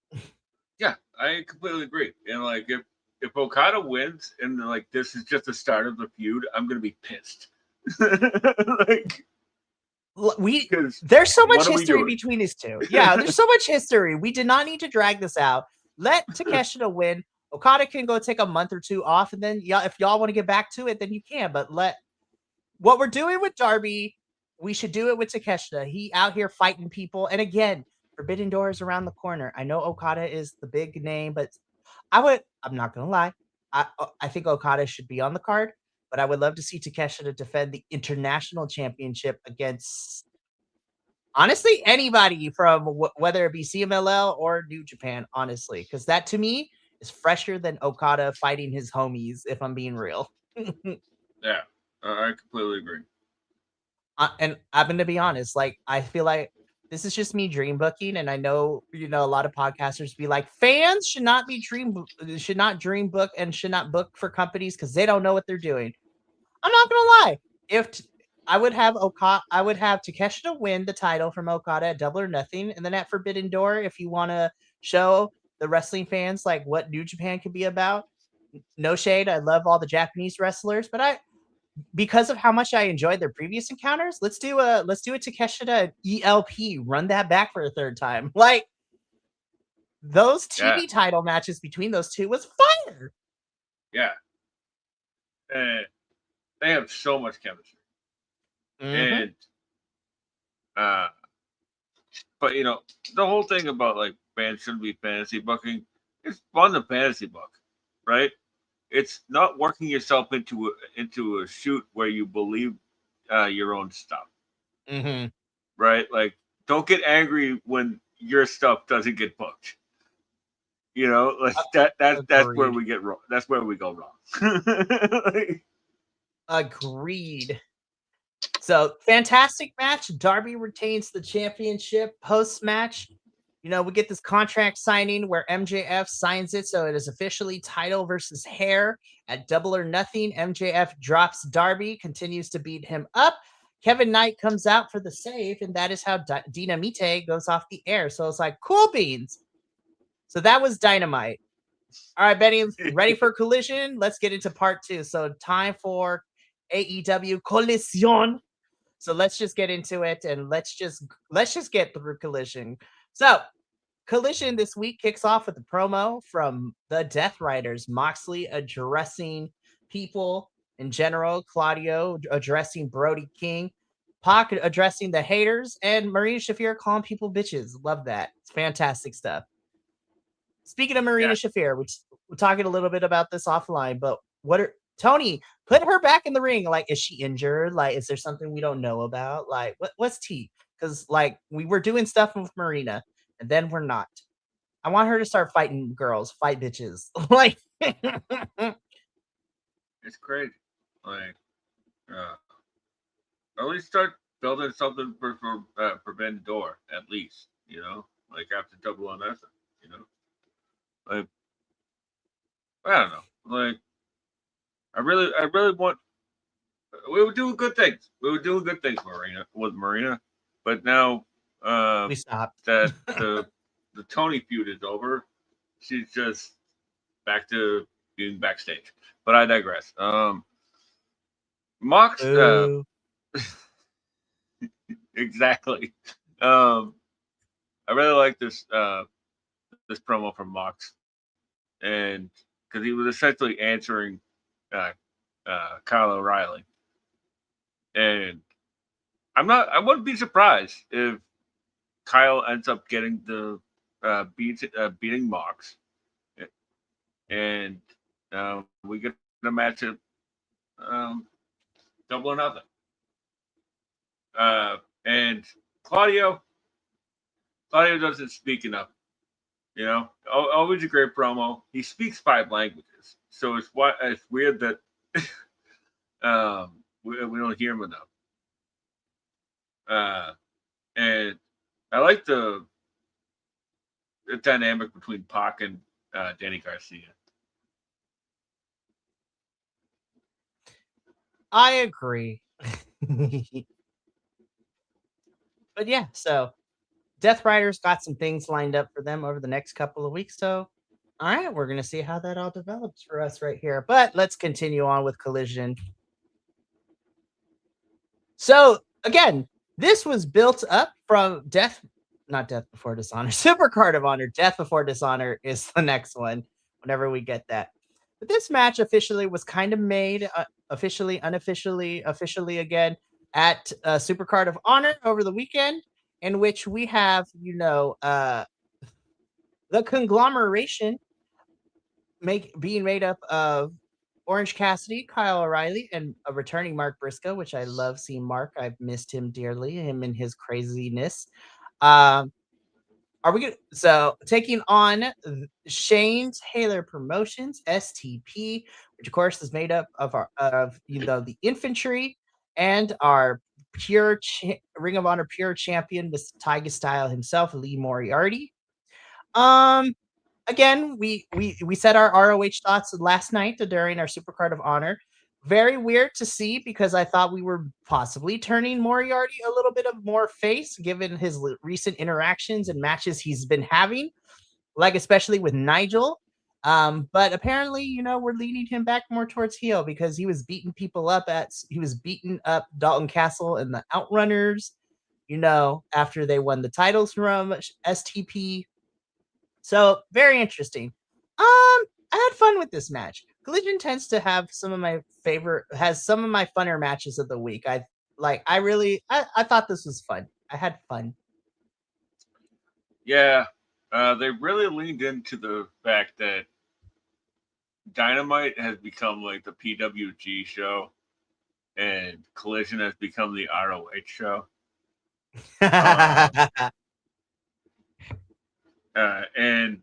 B: Yeah, I completely agree. And like, if Okada wins and like this is just the start of the feud, I'm gonna be pissed. Like,
A: There's so much
B: what are we
A: history
B: doing?
A: between these two. Yeah, there's so much history. We did not need to drag this out. Let Takeshita win. Okada can go take a month or two off, and then if y'all want to get back to it, then you can. But what we're doing with Darby, we should do it with Takeshita. He out here fighting people, and again, Forbidden Door is around the corner. I know Okada is the big name, but I'm not gonna lie. I think Okada should be on the card, but I would love to see Takeshita defend the international championship against honestly anybody from whether it be CMLL or New Japan, honestly, because that to me is fresher than Okada fighting his homies, if I'm being real.
B: Yeah, I completely agree.
A: And I'm going to be honest, like, I feel like this is just me dream booking, and I know, a lot of podcasters be like, fans should not dream book and should not book for companies because they don't know what they're doing. I'm not gonna lie. I would have Takeshita win the title from Okada at Double or Nothing, and then at Forbidden Door, if you want to show the wrestling fans like what New Japan can be about. No shade, I love all the Japanese wrestlers, but because of how much I enjoyed their previous encounters, let's do a Takeshita ELP, run that back for a third time. Like, those TV title matches between those two was fire.
B: Yeah. And they have so much chemistry.
A: Mm-hmm.
B: And but the whole thing about like fans shouldn't be fantasy booking, it's fun to fantasy book, right? It's not working yourself into a shoot where you believe your own stuff.
A: Mm-hmm.
B: Right? Like, don't get angry when your stuff doesn't get booked. Like that's where we get wrong. That's where we go wrong.
A: Agreed. So, fantastic match. Darby retains the championship. Post match, we get this contract signing where MJF signs it, so it is officially title versus hair at Double or Nothing. MJF drops Darby, continues to beat him up. Kevin Knight comes out for the save, and that is how Dynamite goes off the air. So it's like, cool beans. So that was Dynamite. All right, Benny, ready for Collision? Let's get into part 2. So time for AEW Collision. So let's just get into it, and let's just get through Collision. So Collision this week kicks off with a promo from the Death Riders, Moxley addressing people in general, Claudio addressing Brody King, Pac addressing the haters, and Marina Shafir calling people bitches. Love that. It's fantastic stuff. Speaking of Marina
B: Yeah,
A: Shafir, we're talking a little bit about this offline, but what are Tony, put her back in the ring. Like, is she injured? Like, is there something we don't know about? Like, what's T? Because like we were doing stuff with Marina, and then we're not. I want her to start fighting girls, fight bitches. Like,
B: it's crazy. Like, uh, at least start building something for Forbidden Door. At least, like after Double or Nothing. You know, like I don't know. Like I really want. We were doing good things. We were doing good things, Marina. But now
A: we stopped.
B: that the Tony feud is over, she's just back to being backstage. But I digress. Mox,
A: Boo.
B: exactly. Um, I really like this promo from Mox, and because he was essentially answering uh, Kyle O'Reilly, and I wouldn't be surprised if Kyle ends up getting the beating Mox, and we get a match at um, Double or Nothing. And Claudio, Claudio doesn't speak enough. Always a great promo. He speaks 5 languages, so it's weird that we don't hear him enough. And I like the dynamic between Pac and Danny Garcia.
A: I agree. But yeah, so Death Riders got some things lined up for them over the next couple of weeks. So, all right, we're going to see how that all develops for us right here. But let's continue on with Collision. So, again, this was built up from not Death Before Dishonor, Super Card of Honor. Death Before Dishonor is the next one whenever we get that. But this match officially was kind of made officially, unofficially, officially again at Super Card of Honor over the weekend, in which we have, the conglomeration being made up of Orange Cassidy, Kyle O'Reilly, and a returning Mark Briscoe, which I love seeing Mark. I've missed him dearly, him and his craziness. Um, are we good? So taking on Shane Taylor Promotions, STP, which of course is made up of the infantry and our Ring of Honor pure champion, Mr. Tiger Style himself, Lee Moriarty. Um, Again, we said our ROH thoughts last night during our Super Card of Honor. Very weird to see because I thought we were possibly turning Moriarty a little bit of more face given his recent interactions and matches he's been having, like especially with Nigel. But apparently, we're leading him back more towards heel because he was beating people up he was beating up Dalton Castle and the Outrunners, after they won the titles from STP. So very interesting. I had fun with this match. Collision tends to have has some of my funner matches of the week. I thought this was fun. I had fun.
B: Yeah, they really leaned into the fact that Dynamite has become like the PWG show, and Collision has become the ROH show. Uh, and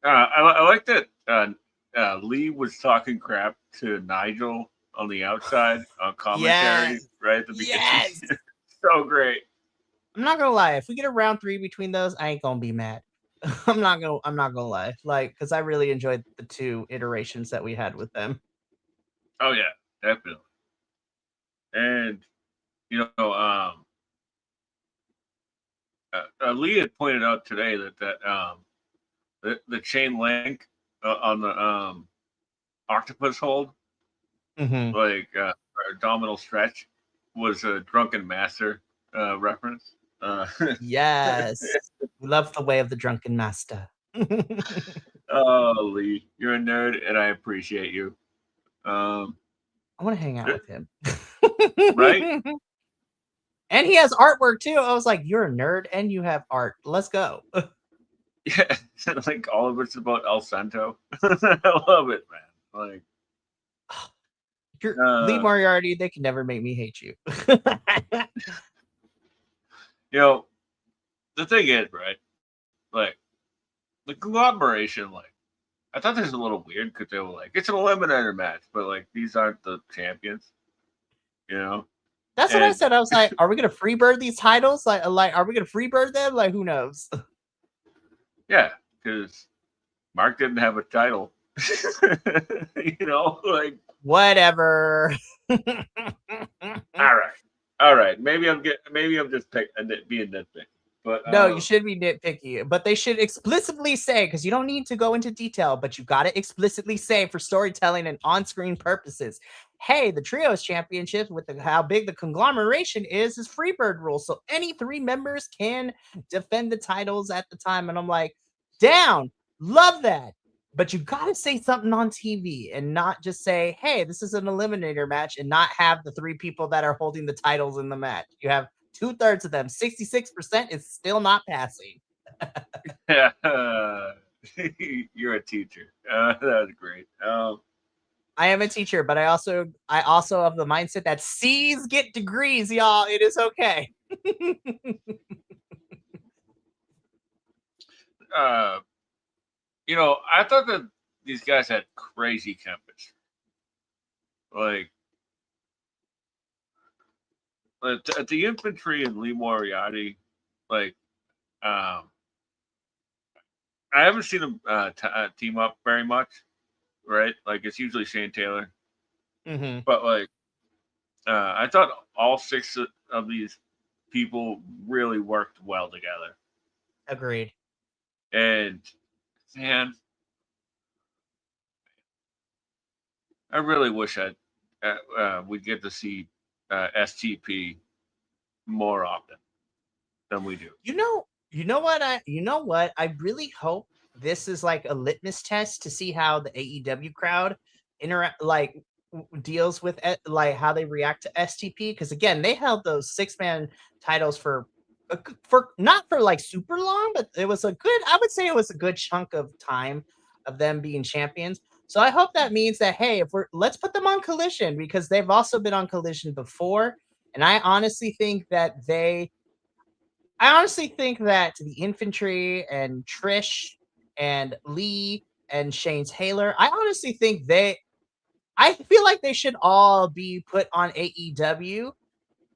B: I like that Lee was talking crap to Nigel on the outside on commentary
A: Yes.
B: right at the beginning.
A: Yes.
B: So great.
A: I'm not gonna lie. If we get a round 3 between those, I ain't gonna be mad. I'm not gonna lie. Like, because I really enjoyed the 2 iterations that we had with them.
B: Oh yeah, definitely. And you know, Lee had pointed out today that the chain link on the octopus hold,
A: Mm-hmm.
B: like abdominal stretch, was a Drunken Master reference.
A: Yes. We love the way of the drunken master.
B: Oh, Lee, you're a nerd, and I appreciate you. Um,
A: I want to hang out with him.
B: right?
A: And he has artwork too. I was like, you're a nerd and you have art. Let's go.
B: Yeah, like all of it's about El Santo. I love it, man. Like,
A: You're Lee Moriarty. They can never make me hate you.
B: you know, the thing is, right? Like, the conglomeration, like, I thought this was a little weird because they were like, it's an eliminator match, but like, these aren't the champions, you know?
A: That's what I said. I was like, are we gonna freebird these titles? Like, are we gonna freebird them? Like, who knows?
B: Yeah, because Mark didn't have a title. You know, like
A: whatever.
B: All right. Maybe I'm just being nitpicky. But
A: no, you should be nitpicky. But they should explicitly say, because you don't need to go into detail, but you got to explicitly say for storytelling and on-screen purposes. Hey, the trios championship with how big the conglomeration is freebird rule, so any 3 members can defend the titles at the time. And I'm like, down, love that. But you got to say something on TV and not just say, hey, this is an eliminator match, and not have the 3 people that are holding the titles in the match. You have 2/3 of them. 66% is still not passing.
B: Yeah, you're a teacher. That was great.
A: I am a teacher, but I also have the mindset that C's get degrees, y'all. It is okay.
B: You know, I thought that these guys had crazy chemistry. Like at the infantry and Lee Moriarty, like I haven't seen them team up very much, right? Like it's usually Shane Taylor, but like I thought all 6 of these people really worked well together.
A: Agreed.
B: And man, I really wish we'd get to see STP more often than we do.
A: You know what? I really hope this is like a litmus test to see how the AEW crowd deals with like how they react to STP, because again, they held those 6-man titles for not for like super long, but I would say it was a good chunk of time of them being champions. So I hope that means that, hey, let's put them on Collision, because they've also been on Collision before, and I honestly think that the infantry and Trish and Lee and Shane Taylor, I feel like they should all be put on AEW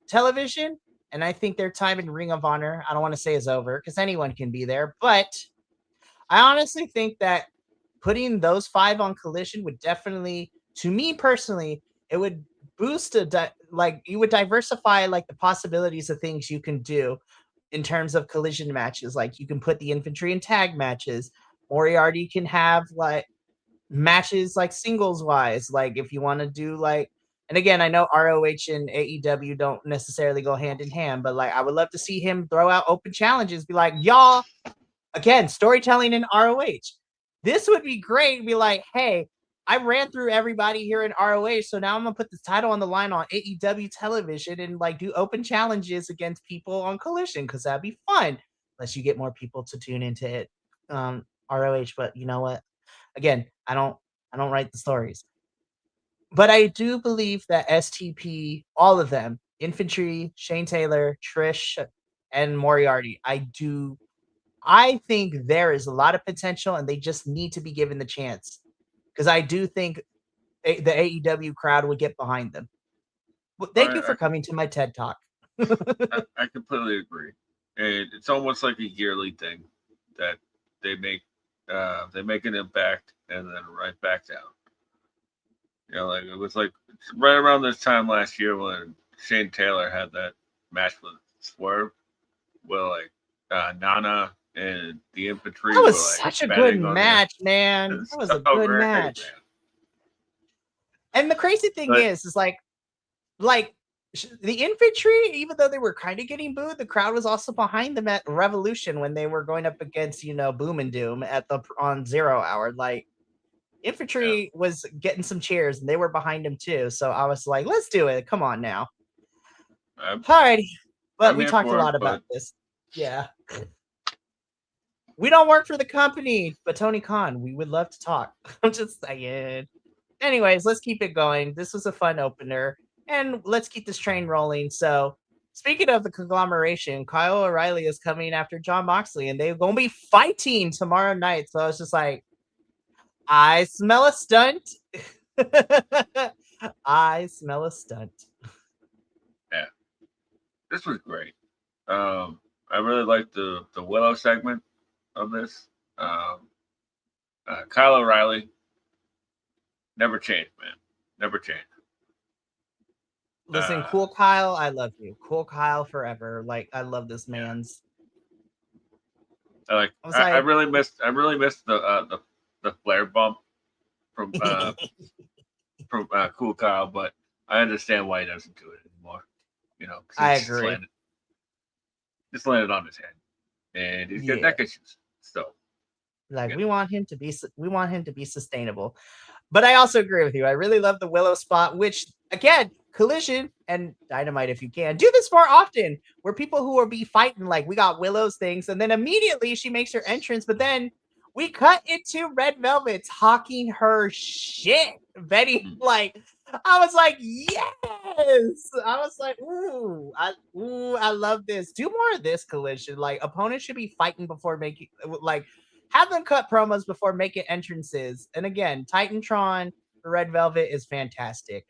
A: television. And I think their time in Ring of Honor, I don't want to say is over, because anyone can be there. But I honestly think that putting those 5 on Collision would definitely, to me personally, it would boost you would diversify like the possibilities of things you can do in terms of Collision matches. Like you can put the infantry in tag matches. Moriarty can have like matches like singles wise. Like if you want to do like, and again, I know ROH and AEW don't necessarily go hand in hand, but like I would love to see him throw out open challenges, be like, y'all, again, storytelling in ROH. This would be great. Be like, hey, I ran through everybody here in ROH, so now I'm gonna put this title on the line on AEW television and like do open challenges against people on Collision, because that'd be fun. Unless you get more people to tune into it, ROH. But you know what? Again, I don't write the stories. But I do believe that STP, all of them, infantry, Shane Taylor, Trish, and Moriarty, I think there is a lot of potential, and they just need to be given the chance, because I do think the AEW crowd would get behind them. Well, thank you for coming to my TED Talk.
B: I completely agree. And it's almost like a yearly thing that they make an impact and then right back down. You know, like it was like right around this time last year when Shane Taylor had that match with Swerve, where like Nana and the infantry.
A: That was such a good match, man. That was a good match. Man. And the crazy thing is like the infantry, even though they were kind of getting booed, the crowd was also behind them at Revolution when they were going up against, Boom and Doom at the on 0 hour. Like
B: Yeah.
A: infantry was getting some cheers and they were behind him too. So I was like, let's do it. Come on now.
B: I'm,
A: Alrighty. But
B: I'm
A: we
B: here
A: talked a
B: for it,
A: lot about
B: but
A: this. Yeah. We don't work for the company, but Tony Khan, we would love to talk. I'm just saying. Anyways, let's keep it going. This was a fun opener, and let's keep this train rolling. So, speaking of the conglomeration, Kyle O'Reilly is coming after John Moxley, and they're going to be fighting tomorrow night. So, it's just like, I smell a stunt. I smell a stunt.
B: yeah, this was great. I really liked the Willow segment of this. Kyle O'Reilly never changed, man. Never changed.
A: Listen, cool Kyle, I love you. Cool Kyle forever. Like, I love this
B: Yeah.
A: man's.
B: I
A: was
B: I
A: like,
B: really missed the flare bump from Cool Kyle, but I understand why he doesn't do it anymore. You know, because
A: I
B: it's
A: agree.
B: just landed on his head, and he's got
A: Yeah.
B: neck issues. So,
A: Like, we want him to be sustainable. But I also agree with you. I really love the Willow spot, which again, Collision and Dynamite, if you can, do this more often, where people who will be fighting, like we got Willow's things, and then immediately she makes her entrance, but then we cut into Red Velvet talking her shit. Betty, like, I was like, yes. I was like, I love this. Do more of this, Collision. Like, opponents should be fighting before making, like, have them cut promos before making entrances. And again, Titantron for Red Velvet is fantastic.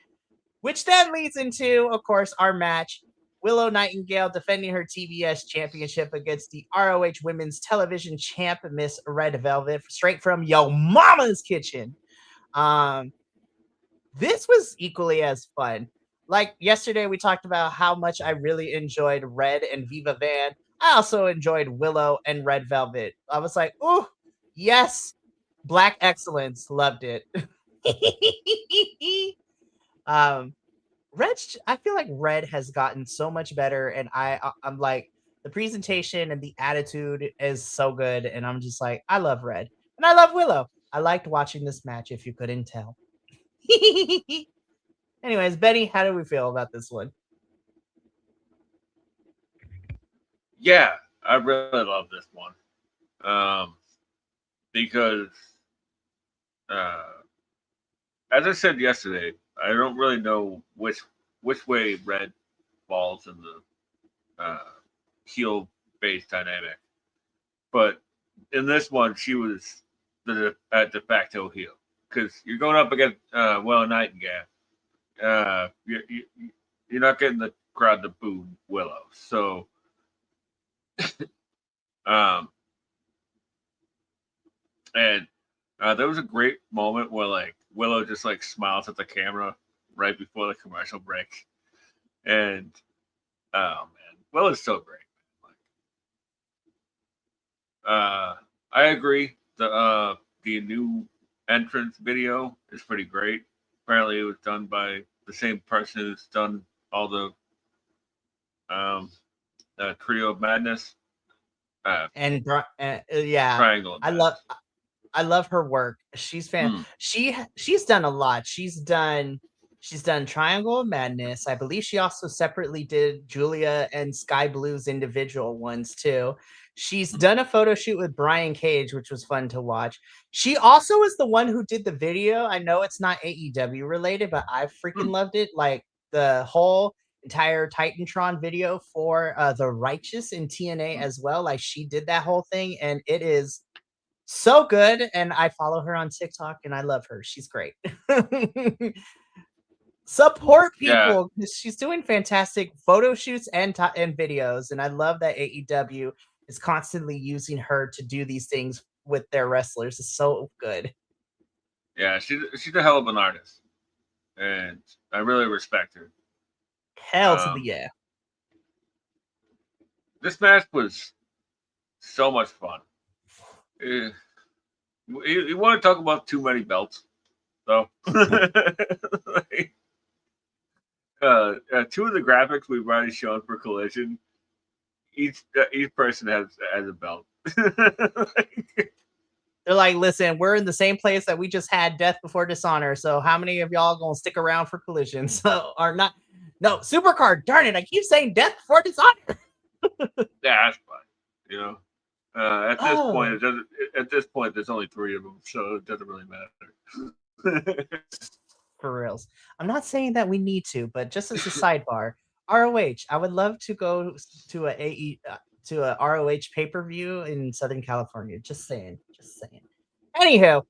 A: Which then leads into, of course, our match. Willow Nightingale defending her TBS championship against the ROH Women's Television champ, Miss Red Velvet, straight from Yo Mama's kitchen. This was equally as fun. Like yesterday, we talked about how much I really enjoyed Red and Viva Van. I also enjoyed Willow and Red Velvet. I was like, oh, yes, Black Excellence. Loved it. um, Red, I feel like Red has gotten so much better, and I'm like, the presentation and the attitude is so good, and I'm just like, I love Red. And I love Willow. I liked watching this match, if you couldn't tell. Anyways, Benny, how do we feel about this one?
B: yeah, I really love this one because, as I said yesterday, I don't really know which way Red falls in the heel base dynamic, but in this one, she was the de facto heel because you're going up against Willow Nightingale. You're not getting the crowd to boo Willow. So, and there was a great moment where like Willow just like smiles at the camera right before the commercial break, and oh man, Willow's so great. I agree. The new entrance video is pretty great. Apparently, it was done by the same person who's done all the Trio of Madness.
A: And yeah,
B: Triangle of Madness.
A: I love her work. She's done a lot. She's done Triangle of Madness. I believe she also separately did Julia and Sky Blue's individual ones too. She's done a photo shoot with Brian Cage, which was fun to watch. She also is the one who did the video. I know it's not AEW related, but I freaking loved it. Like the whole entire Titantron video for the Righteous in TNA as well. Like she did that whole thing, and it is so good. And I follow her on TikTok, and I love her. She's great. Support people because she's doing fantastic photo shoots and videos, and I love that AEW is constantly using her to do these things with their wrestlers. It's so good.
B: Yeah, she's a hell of an artist, and I really respect her.
A: Hell to the yeah.
B: This match was so much fun. You want to talk about too many belts, though? Two of the graphics we've already shown for Collision, each person has a belt.
A: They're like, listen, we're in the same place that we just had Death Before Dishonor. So how many of y'all gonna stick around for Collision? So or not? No, Supercard. Darn it! I keep saying Death Before Dishonor.
B: Yeah, that's fine. You know, at this point,
A: Oh,
B: it doesn't. At this point, there's only three of them, so it doesn't really matter.
A: for reals. I'm not saying that we need to, but just as a sidebar, ROH. I would love to go to a ROH pay per view in Southern California. Just saying. Just saying. Anywho,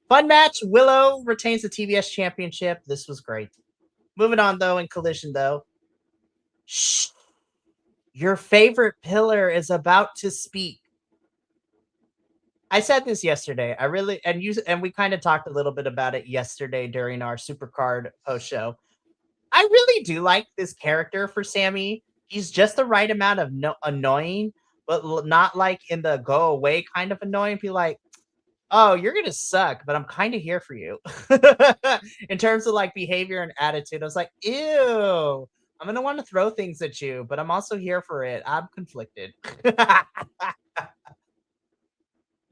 A: fun match. Willow retains the TBS championship. This was great. Moving on though, in Collision though. Shh. Your favorite pillar is about to speak. I said this yesterday. I really and we kind of talked a little bit about it yesterday during our Supercard post show. I really do like this character for Sammy. He's just the right amount of annoying, but not like in the go away kind of annoying. Be like, oh, you're gonna suck, but I'm kind of here for you. In terms of like behavior and attitude, I was like, ew. I'm gonna want to throw things at you, but I'm also here for it. I'm conflicted.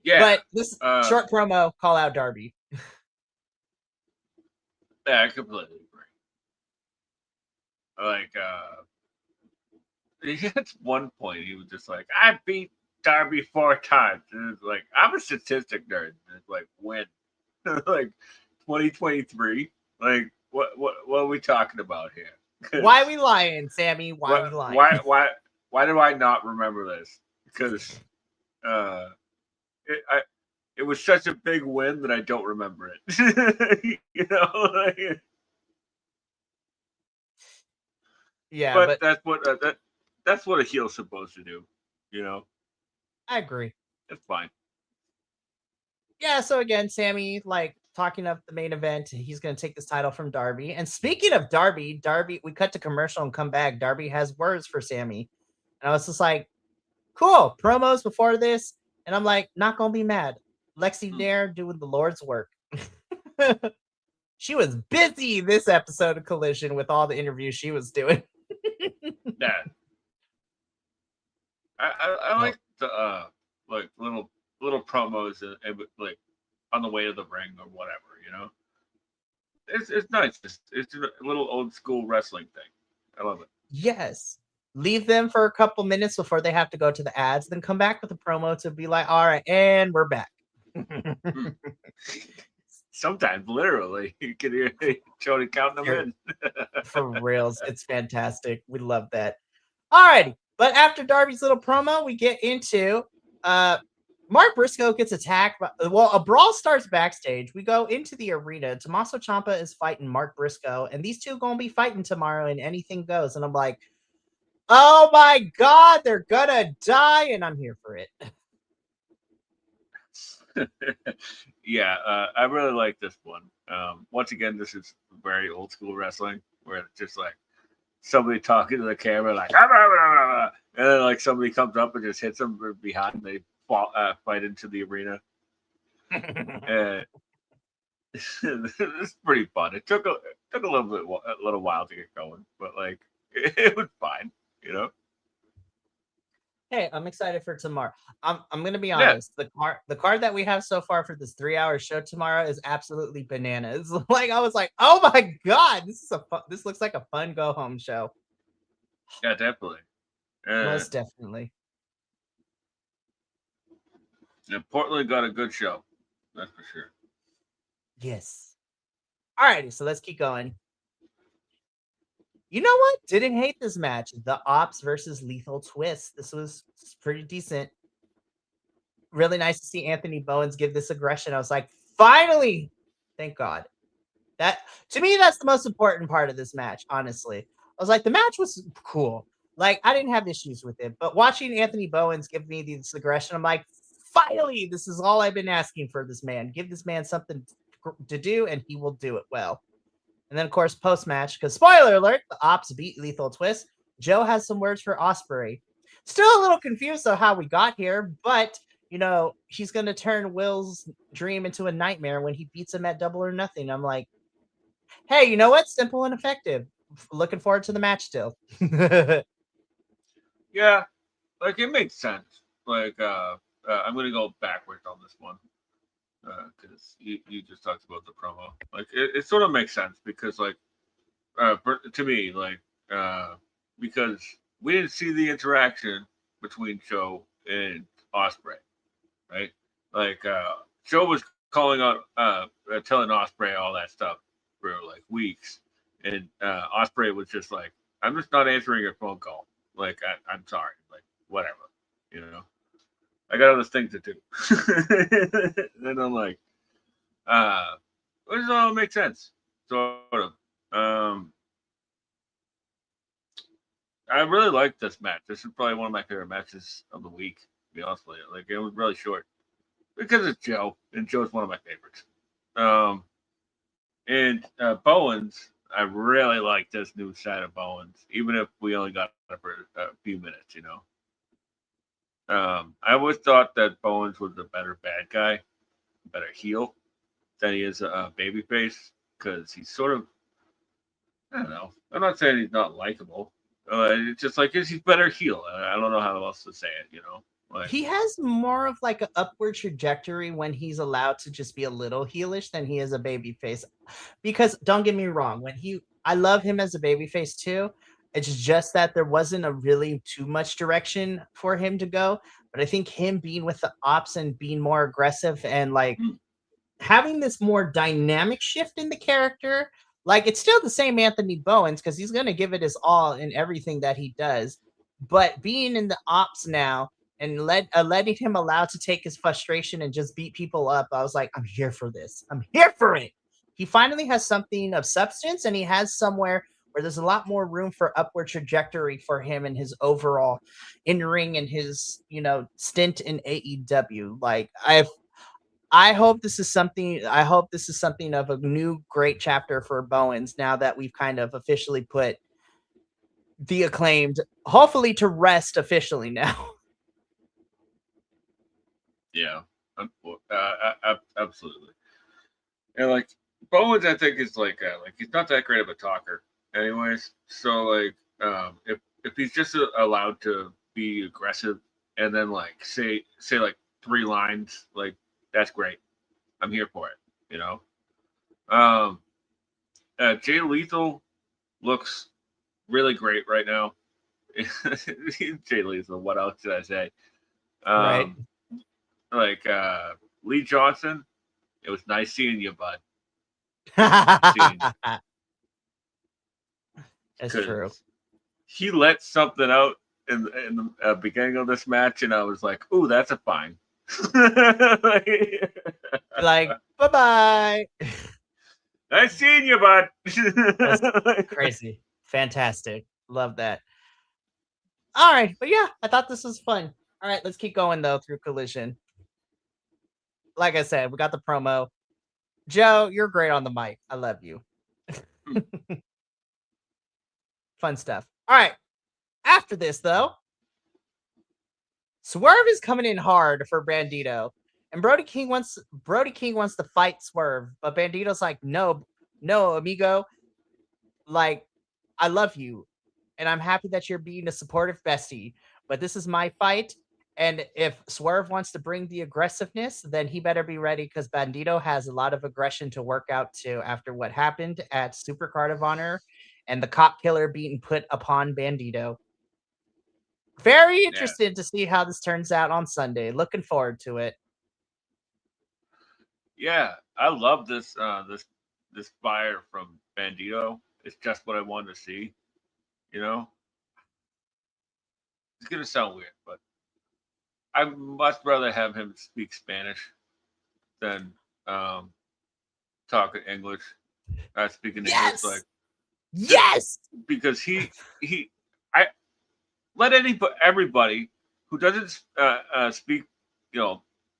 B: Yeah.
A: But this short promo call out Darby.
B: Yeah, I completely agree. Like, at one point, he was just like, I beat Darby 4 times. And it's like, I'm a statistic nerd. And it's like, when? Like, 2023? Like, what are we talking about here?
A: Why we lying, Sammy? Why we lying?
B: Why do I not remember this? Because it was such a big win that I don't remember it. You know, like,
A: yeah,
B: but that's what a heel's supposed to do. You know,
A: I agree.
B: it's fine.
A: Yeah, so again, Sammy, like talking of the main event, he's going to take this title from Darby. And speaking of Darby, we cut to commercial and come back. Darby has words for Sammy. And I was just like, cool, promos before this. And I'm like, not going to be mad. Lexi Dare doing the Lord's work. She was busy this episode of Collision with all the interviews she was doing.
B: Yeah. I like the like little promos and like on the way to the ring or whatever, you know. It's nice. It's a little old school wrestling thing. I love it.
A: Yes. Leave them for a couple minutes before they have to go to the ads, then come back with a promo to be like, all right, and we're back.
B: Sometimes literally you can hear Jody counting them in.
A: For reals. It's fantastic. We love that. Alrighty. But after Darby's little promo, we get into Mark Briscoe gets attacked. Well, a brawl starts backstage. We go into the arena. Tommaso Ciampa is fighting Mark Briscoe, and these two gonna be fighting tomorrow, and anything goes. And I'm like, oh my god, they're gonna die, and I'm here for it.
B: Yeah, I really like this one. Once again, this is very old school wrestling, where it's just like somebody talking to the camera, like, ah, blah, blah, blah, and then like somebody comes up and just hits them behind. And they fall, fight into the arena. It's pretty fun. It took a little while to get going, but like it was fine, you know.
A: Hey, I'm excited for tomorrow. I'm gonna be honest.
B: Yeah.
A: The card that we have so far for this 3-hour show tomorrow is absolutely bananas. Like I was like, oh my god, this looks like a fun go home show.
B: Yeah, definitely.
A: Most definitely.
B: And Portland got a good show. That's for sure.
A: Yes. Alrighty, so let's keep going. You know what? Didn't hate this match. The Ops versus Lethal Twist. This was pretty decent. Really nice to see Anthony Bowens give this aggression. I was like, finally! Thank God. That to me, that's the most important part of this match, honestly. I was like, the match was cool. Like, I didn't have issues with it, but watching Anthony Bowens give me this aggression, I'm like, finally, this is all I've been asking for this man. Give this man something to do, and he will do it well. And then, of course, post-match, because spoiler alert, the Ops beat Lethal Twist. Joe has some words for Ospreay. Still a little confused on how we got here, but, you know, he's going to turn Will's dream into a nightmare when he beats him at Double or Nothing. I'm like, hey, you know what? Simple and effective. looking forward to the match still.
B: Yeah, like it makes sense. Like I'm gonna go backwards on this one because you just talked about the promo. Like it sort of makes sense because like to me uh because we didn't see the interaction between Joe and Osprey, right? Like Joe was calling out telling Osprey all that stuff for like weeks, and Osprey was just like, "I'm just not answering your phone call. Like I'm sorry. Like whatever, you know." I got other things to do. And I'm like, this all makes sense, sort of. Um, I really like this match. This is probably one of my favorite matches of the week. To be honest with you, like it was really short because it's Joe, and Joe's one of my favorites. Um, and Bowens, I really like this new side of Bowens, even if we only got it for a few minutes. I always thought that Bowens was a better bad guy, better heel than he is a babyface because he's sort of I don't know. I'm not saying he's not likable. It's just like he's better heel. I don't know how else to say it. Like
A: He has more of like an upward trajectory when he's allowed to just be a little heelish than he is a babyface. Because don't get me wrong, I love him as a babyface too. It's just that there wasn't a really too much direction for him to go. But I think him being with the ops and being more aggressive and like having this more dynamic shift in the character, like it's still the same Anthony Bowens because he's gonna give it his all in everything that he does. But being in the ops now and letting him allowed to take his frustration and just beat people up, I was like, I'm here for this. I'm here for it. He finally has something of substance, and he has somewhere where there's a lot more room for upward trajectory for him and his overall in ring and his stint in AEW. Like I hope this is something of a new great chapter for Bowens now that we've kind of officially put the Acclaimed hopefully to rest officially now.
B: yeah, absolutely. And like Bowens, I think is like he's not that great of a talker, anyways. So like if he's just allowed to be aggressive and then like say like three lines, like that's great. I'm here for it. You know. Um, Jay Lethal looks really great right now. Jay Lethal. What else did I say?
A: Right.
B: Um, like Lee Johnson. It was nice seeing you, bud. Seeing you
A: That's true.
B: because he let something out in the beginning of this match, and I was like, "Ooh, that's a fine."
A: Like, bye-bye.
B: Nice seeing you, bud.
A: That's crazy. Fantastic. Love that. All right, but yeah, I thought this was fun. All right, let's keep going though through Collision. Like I said, we got the promo. Joe, you're great on the mic. I love you. Fun stuff. All right. After this, though, Swerve is coming in hard for Bandito, and Brody King wants to fight Swerve, but Bandito's like, no, no, amigo. Like, I love you, and I'm happy that you're being a supportive bestie, but this is my fight. And if Swerve wants to bring the aggressiveness, then he better be ready because Bandito has a lot of aggression to work out to after what happened at Supercard of Honor and the cop killer being put upon Bandito. Very
B: Yeah,
A: interested to see how this turns out on Sunday. Looking forward to it.
B: yeah. I love this fire from Bandito. It's just what I wanted to see. You know, it's gonna sound weird, but I much rather have him speak Spanish than um, talk English. Speaking English, like
A: Yes. Yes.
B: because he I let everybody who doesn't speak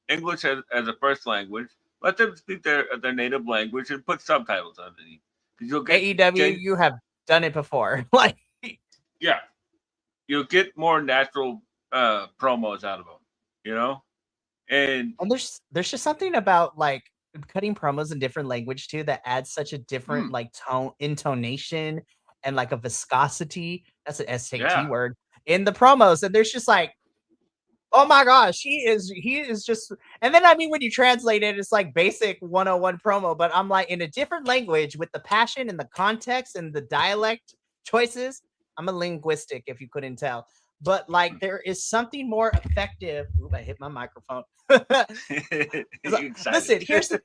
B: English as a first language, let them speak their native language and put subtitles underneath because you'll get
A: AEW, you have done it before. Like,
B: yeah, you'll get more natural promos out of them, you know. And
A: and there's just something about like cutting promos in different language too that adds such a different
B: hmm,
A: like tone intonation and like a viscosity. That's an SAT
B: Yeah.
A: word in the promos. And there's just like, oh my gosh, he is just. And then I mean, when you translate it, it's like basic 101 promo, but I'm like in a different language with the passion and the context and the dialect choices. I'm a linguistic, if you couldn't tell. But like there is something more effective. Ooh, I hit my microphone.
B: Excited.
A: Listen, here's the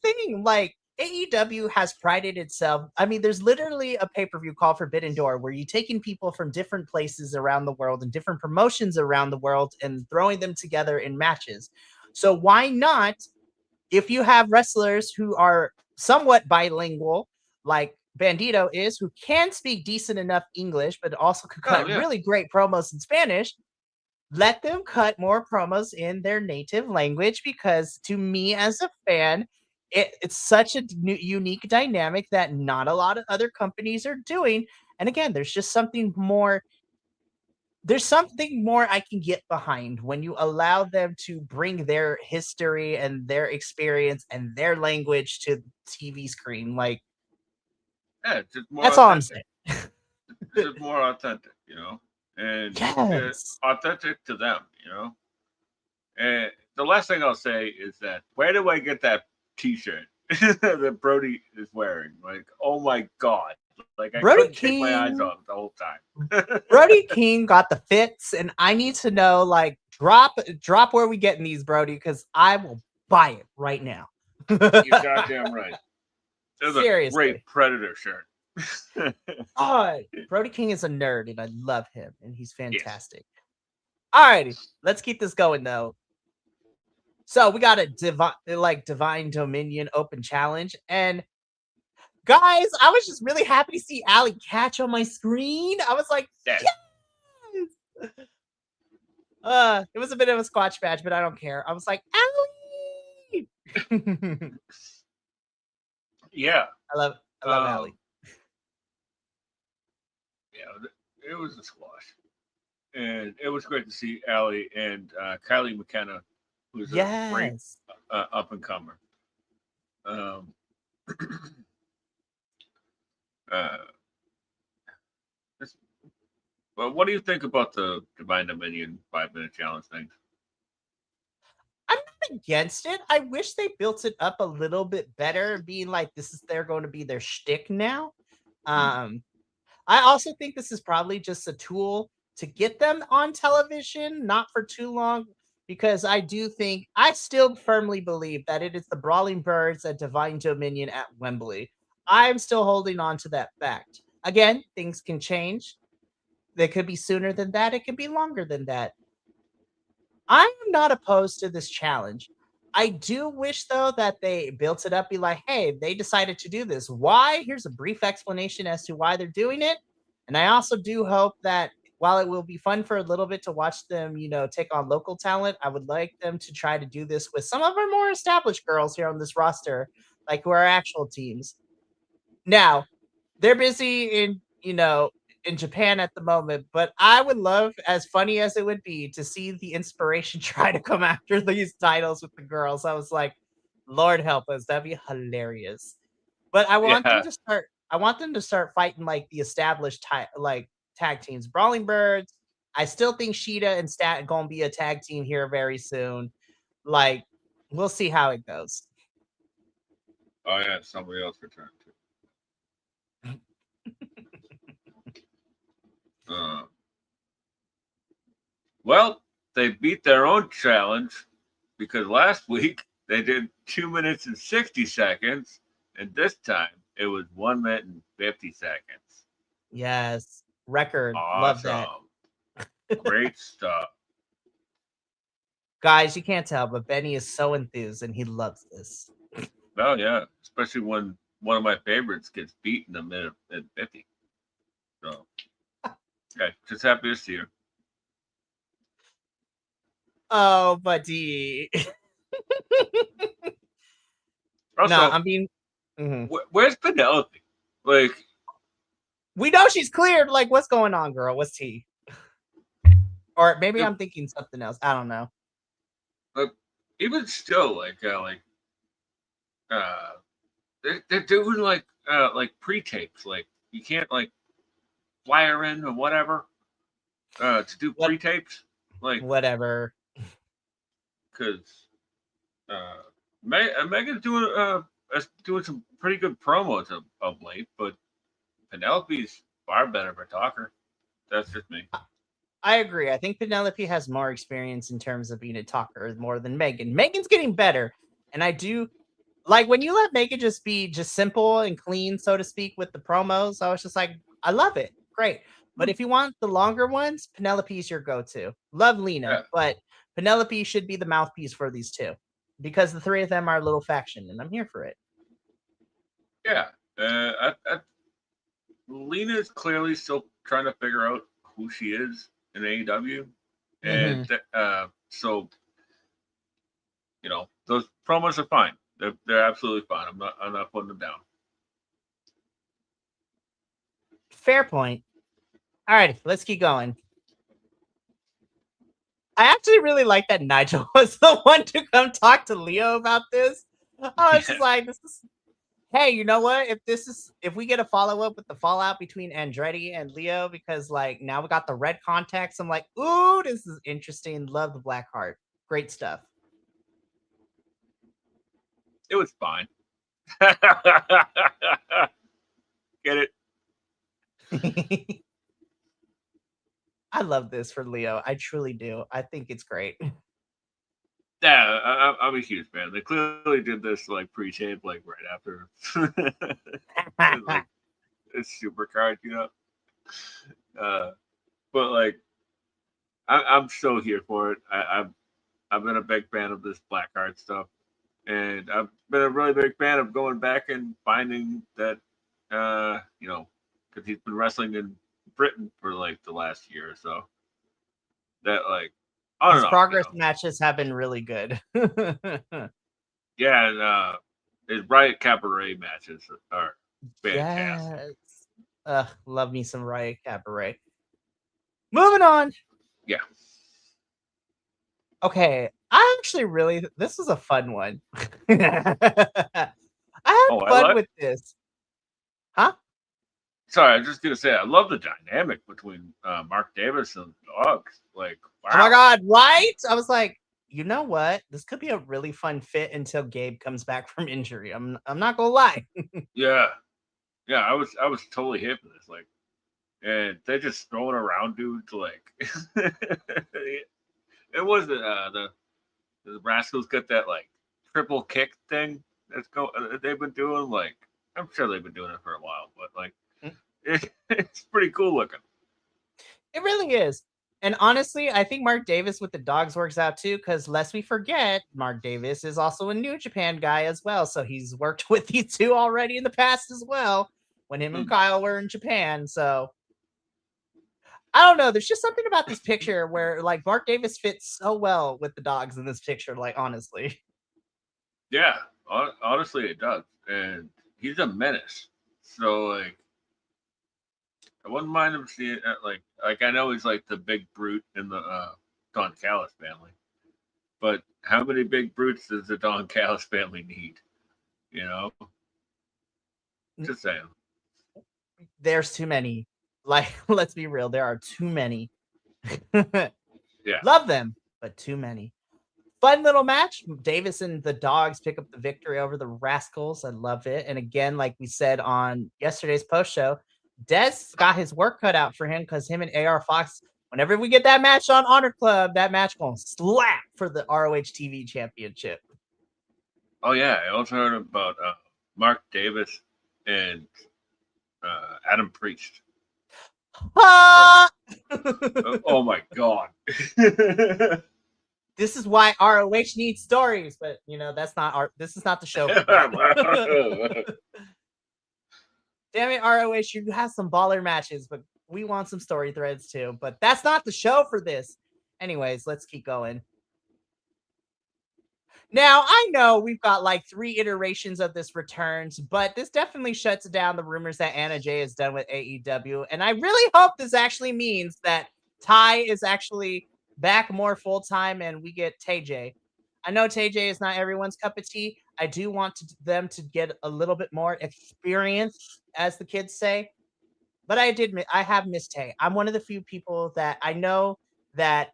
A: thing. Like AEW has prided itself. I mean, there's literally a pay-per-view called Forbidden Door where you're taking people from different places around the world and different promotions around the world and throwing them together in matches. So why not, if you have wrestlers who are somewhat bilingual, like Bandito is, who can speak decent enough English, but also could
B: Oh
A: cut
B: yeah.
A: really great promos in Spanish, let them cut more promos in their native language, because to me as a fan, it's such a unique dynamic that not a lot of other companies are doing. And again, there's something more I can get behind when you allow them to bring their history and their experience and their language to the TV screen. Like,
B: Yeah, it's just more
A: that's all I'm
B: authentic.
A: saying.
B: It's just more authentic, and
A: Yes.
B: authentic to them, And the last thing I'll say is that where do I get that T-shirt that Brody is wearing? Like, oh my god! Like I
A: Brody
B: couldn't take my eyes
A: King
B: off the whole time.
A: Brody King got the fits, and I need to know, like, drop where we getting these, Brody, because I will buy it right now.
B: You're goddamn right. There's a
A: Seriously.
B: great Predator shirt.
A: Oh, Brody King is a nerd, and I love him, and he's
B: Yes.
A: fantastic. Alrighty, let's keep this going though. So we got a Divine Dominion Open Challenge, and guys, I was just really happy to see Allie Catch on my screen. I was like,
B: Yeah.
A: yes! It was a bit of a squash match, but I don't care. I was like, Allie!
B: Yeah.
A: I love Allie.
B: Yeah, it was a squash. And it was great to see Allie and Kylie McKenna, who's a great
A: Yes.
B: up and comer. Uh, well, what do you think about the Divine Dominion 5-minute challenge thing?
A: I'm not against it. I wish they built it up a little bit better, being like they're going to be their shtick now. I also think this is probably just a tool to get them on television, not for too long, because I still firmly believe that it is the Brawling Birds at Divine Dominion at Wembley. I'm still holding on to that fact. Again, things can change. They could be sooner than that. It could be longer than that. I'm not opposed to this challenge. I do wish though that they built it up, be like, hey, they decided to do this. Why? Here's a brief explanation as to why they're doing it. And I also do hope that while it will be fun for a little bit to watch them, take on local talent, I would like them to try to do this with some of our more established girls here on this roster, like who are actual teams. Now, they're busy in Japan at the moment, but I would love, as funny as it would be, to see the inspiration try to come after these titles with the girls. I was like, Lord help us, that'd be hilarious. But I want them
B: Yeah.
A: to start. I want them to start fighting like the established tag teams, Brawling Birds. I still think Sheeta and Stat gonna be a tag team here very soon. Like, we'll see how it goes.
B: Oh yeah, somebody else returned too. Well, they beat their own challenge because last week they did 2 minutes and 60 seconds, and this time it was 1 minute and 50 seconds.
A: Yes, record. Love that.
B: Awesome. Great stuff.
A: Guys, you can't tell, but Benny is so enthused and he loves this.
B: Oh yeah, especially when one of my favorites gets beat in a minute and 50. So, okay, just happy to see her.
A: Oh, buddy.
B: Also,
A: No, I'm being. Mhm.
B: where's Penelope? Like,
A: We know she's cleared. Like, what's going on, girl? What's tea? Or maybe I'm thinking something else. I don't know.
B: even still, they're doing like pre-tapes, like you can't like fly her in or whatever to do
A: What
B: pre-tapes, like
A: whatever.
B: because Megan's doing some pretty good promos of late, but Penelope's far better of a talker. That's just me.
A: I agree. I think Penelope has more experience in terms of being a talker more than Megan. Megan's getting better, and I do like when you let Megan just be just simple and clean, so to speak, with the promos. I was just like, I love it. Great. But if you want the longer ones, Penelope's your go-to. Love Lena,
B: Yeah,
A: but Penelope should be the mouthpiece for these two because the three of them are a little faction, and I'm here for it.
B: yeah. Lena is clearly still trying to figure out who she is in AEW, and
A: Hmm.
B: so those promos are fine. They're absolutely fine. I'm not putting them down.
A: Fair point. All right, let's keep going. I actually really like that Nigel was the one to come talk to Leo about this. I was just
B: Yeah,
A: like, this is hey, you know what? If we get a follow up with the fallout between Andretti and Leo, because like now we got the red contacts, I'm like, ooh, this is interesting. Love the Black Heart. Great stuff.
B: it was fine. Get it?
A: I love this for Leo. I truly do. I think it's great.
B: Yeah, I'm a huge fan. They clearly did this like pre-tape, like right after, like it's super card, Uh, but like I'm so here for it. I've been a big fan of this black art stuff, and I've been a really big fan of going back and finding that, because he's been wrestling in Britain for like the last year or so. That like I don't
A: His
B: know,
A: progress matches have been really good.
B: yeah, and his Riot Cabaret matches are fantastic.
A: Yes. Love me some Riot Cabaret. Moving on.
B: Yeah.
A: Okay, I actually really this was a fun one. I had
B: Oh, I
A: fun
B: like.
A: with this. Huh?
B: Sorry, I was just gonna say I love the dynamic between Mark Davis and Dogs. Like,
A: Oh my
B: wow.
A: god, right? I was like, you know what? This could be a really fun fit until Gabe comes back from injury. I'm not gonna lie.
B: Yeah, yeah. I was totally hip for this. Like, and they're just throwing around dudes. Like, it wasn't the Rascals got that like triple kick thing they've been doing. Like, I'm sure they've been doing it for a while, but like, it's pretty cool looking.
A: It really is. And honestly, I think Mark Davis with the dogs works out too, because lest we forget, Mark Davis is also a New Japan guy as well. So he's worked with these two already in the past as well when him and
B: Hmm.
A: Kyle were in Japan. So I don't know. There's just something about this picture where like Mark Davis fits so well with the dogs in this picture, like honestly.
B: Yeah, honestly, it does, and he's a menace. So like, I wouldn't mind him seeing like I know he's like the big brute in the Don Callis family, but how many big brutes does the Don Callis family need? You know, just saying.
A: There's too many. Like, let's be real, there are too many.
B: Yeah.
A: Love them, but too many. Fun little match. Davis and the dogs pick up the victory over the Rascals. I love it. And again, like we said on yesterday's post show, Des got his work cut out for him because him and AR Fox, whenever we get that match on Honor Club, that match going to slap for the ROH TV championship.
B: Oh yeah, I also heard about Mark Davis and Adam Priest.
A: Ah!
B: Oh my god.
A: This is why ROH needs stories, but you know, that's not our this is not the show for that. Damn it, ROH, you have some baller matches, but we want some story threads too. But that's not the show for this. Anyways, let's keep going. Now, I know we've got like 3 iterations of this returns, but this definitely shuts down the rumors that Anna Jay is done with AEW. And I really hope this actually means that Ty is actually back more full time and we get TJ. I know TJ is not everyone's cup of tea. I do want them to get a little bit more experience, as the kids say. but I have missed Tay. I'm one of the few people that I know that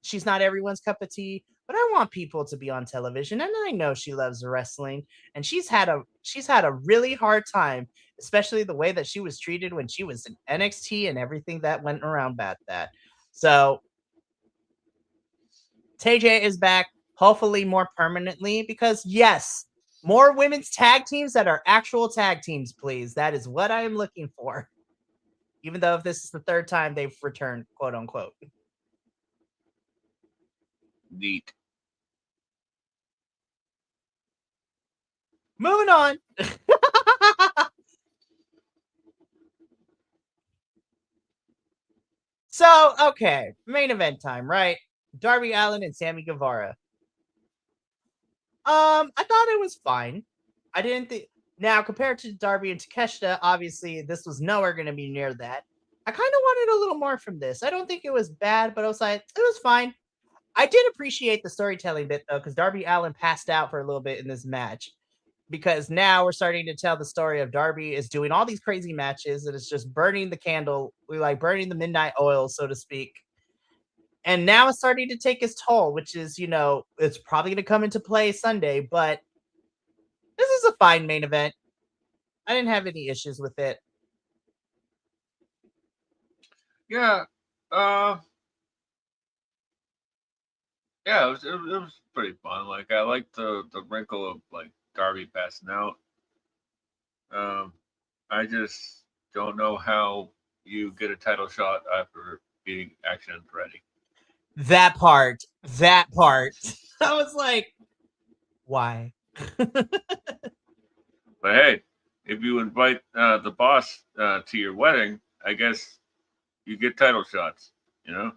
A: she's not everyone's cup of tea, but I want people to be on television, and I know she loves wrestling, and she's had a really hard time, especially the way that she was treated when she was in NXT and everything that went around about that. So TJ is back, hopefully more permanently, because yes, more women's tag teams that are actual tag teams, please. That is what I am looking for. Even though if this is the third time they've returned, quote unquote.
B: Neat.
A: Moving on. So, okay, main event time, right? Darby Allin and Sammy Guevara. I thought it was fine. I didn't think now compared to Darby and Takeshita, obviously this was nowhere going to be near that. I kind of wanted a little more from this. I don't think it was bad, but I was like, it was fine. I did appreciate the storytelling bit though, because Darby Allin passed out for a little bit in this match. Because now we're starting to tell the story of Darby is doing all these crazy matches and it's just burning the candle, we like burning the midnight oil, so to speak. And now it's starting to take its toll, which is, it's probably going to come into play Sunday, but this is a fine main event. I didn't have any issues with it.
B: Yeah. Yeah, it was pretty fun. Like I liked the wrinkle of like Darby passing out. I just don't know how you get a title shot after being accident ready.
A: That part. I was like, why?
B: But hey, if you invite the boss to your wedding, I guess you get title shots. You know.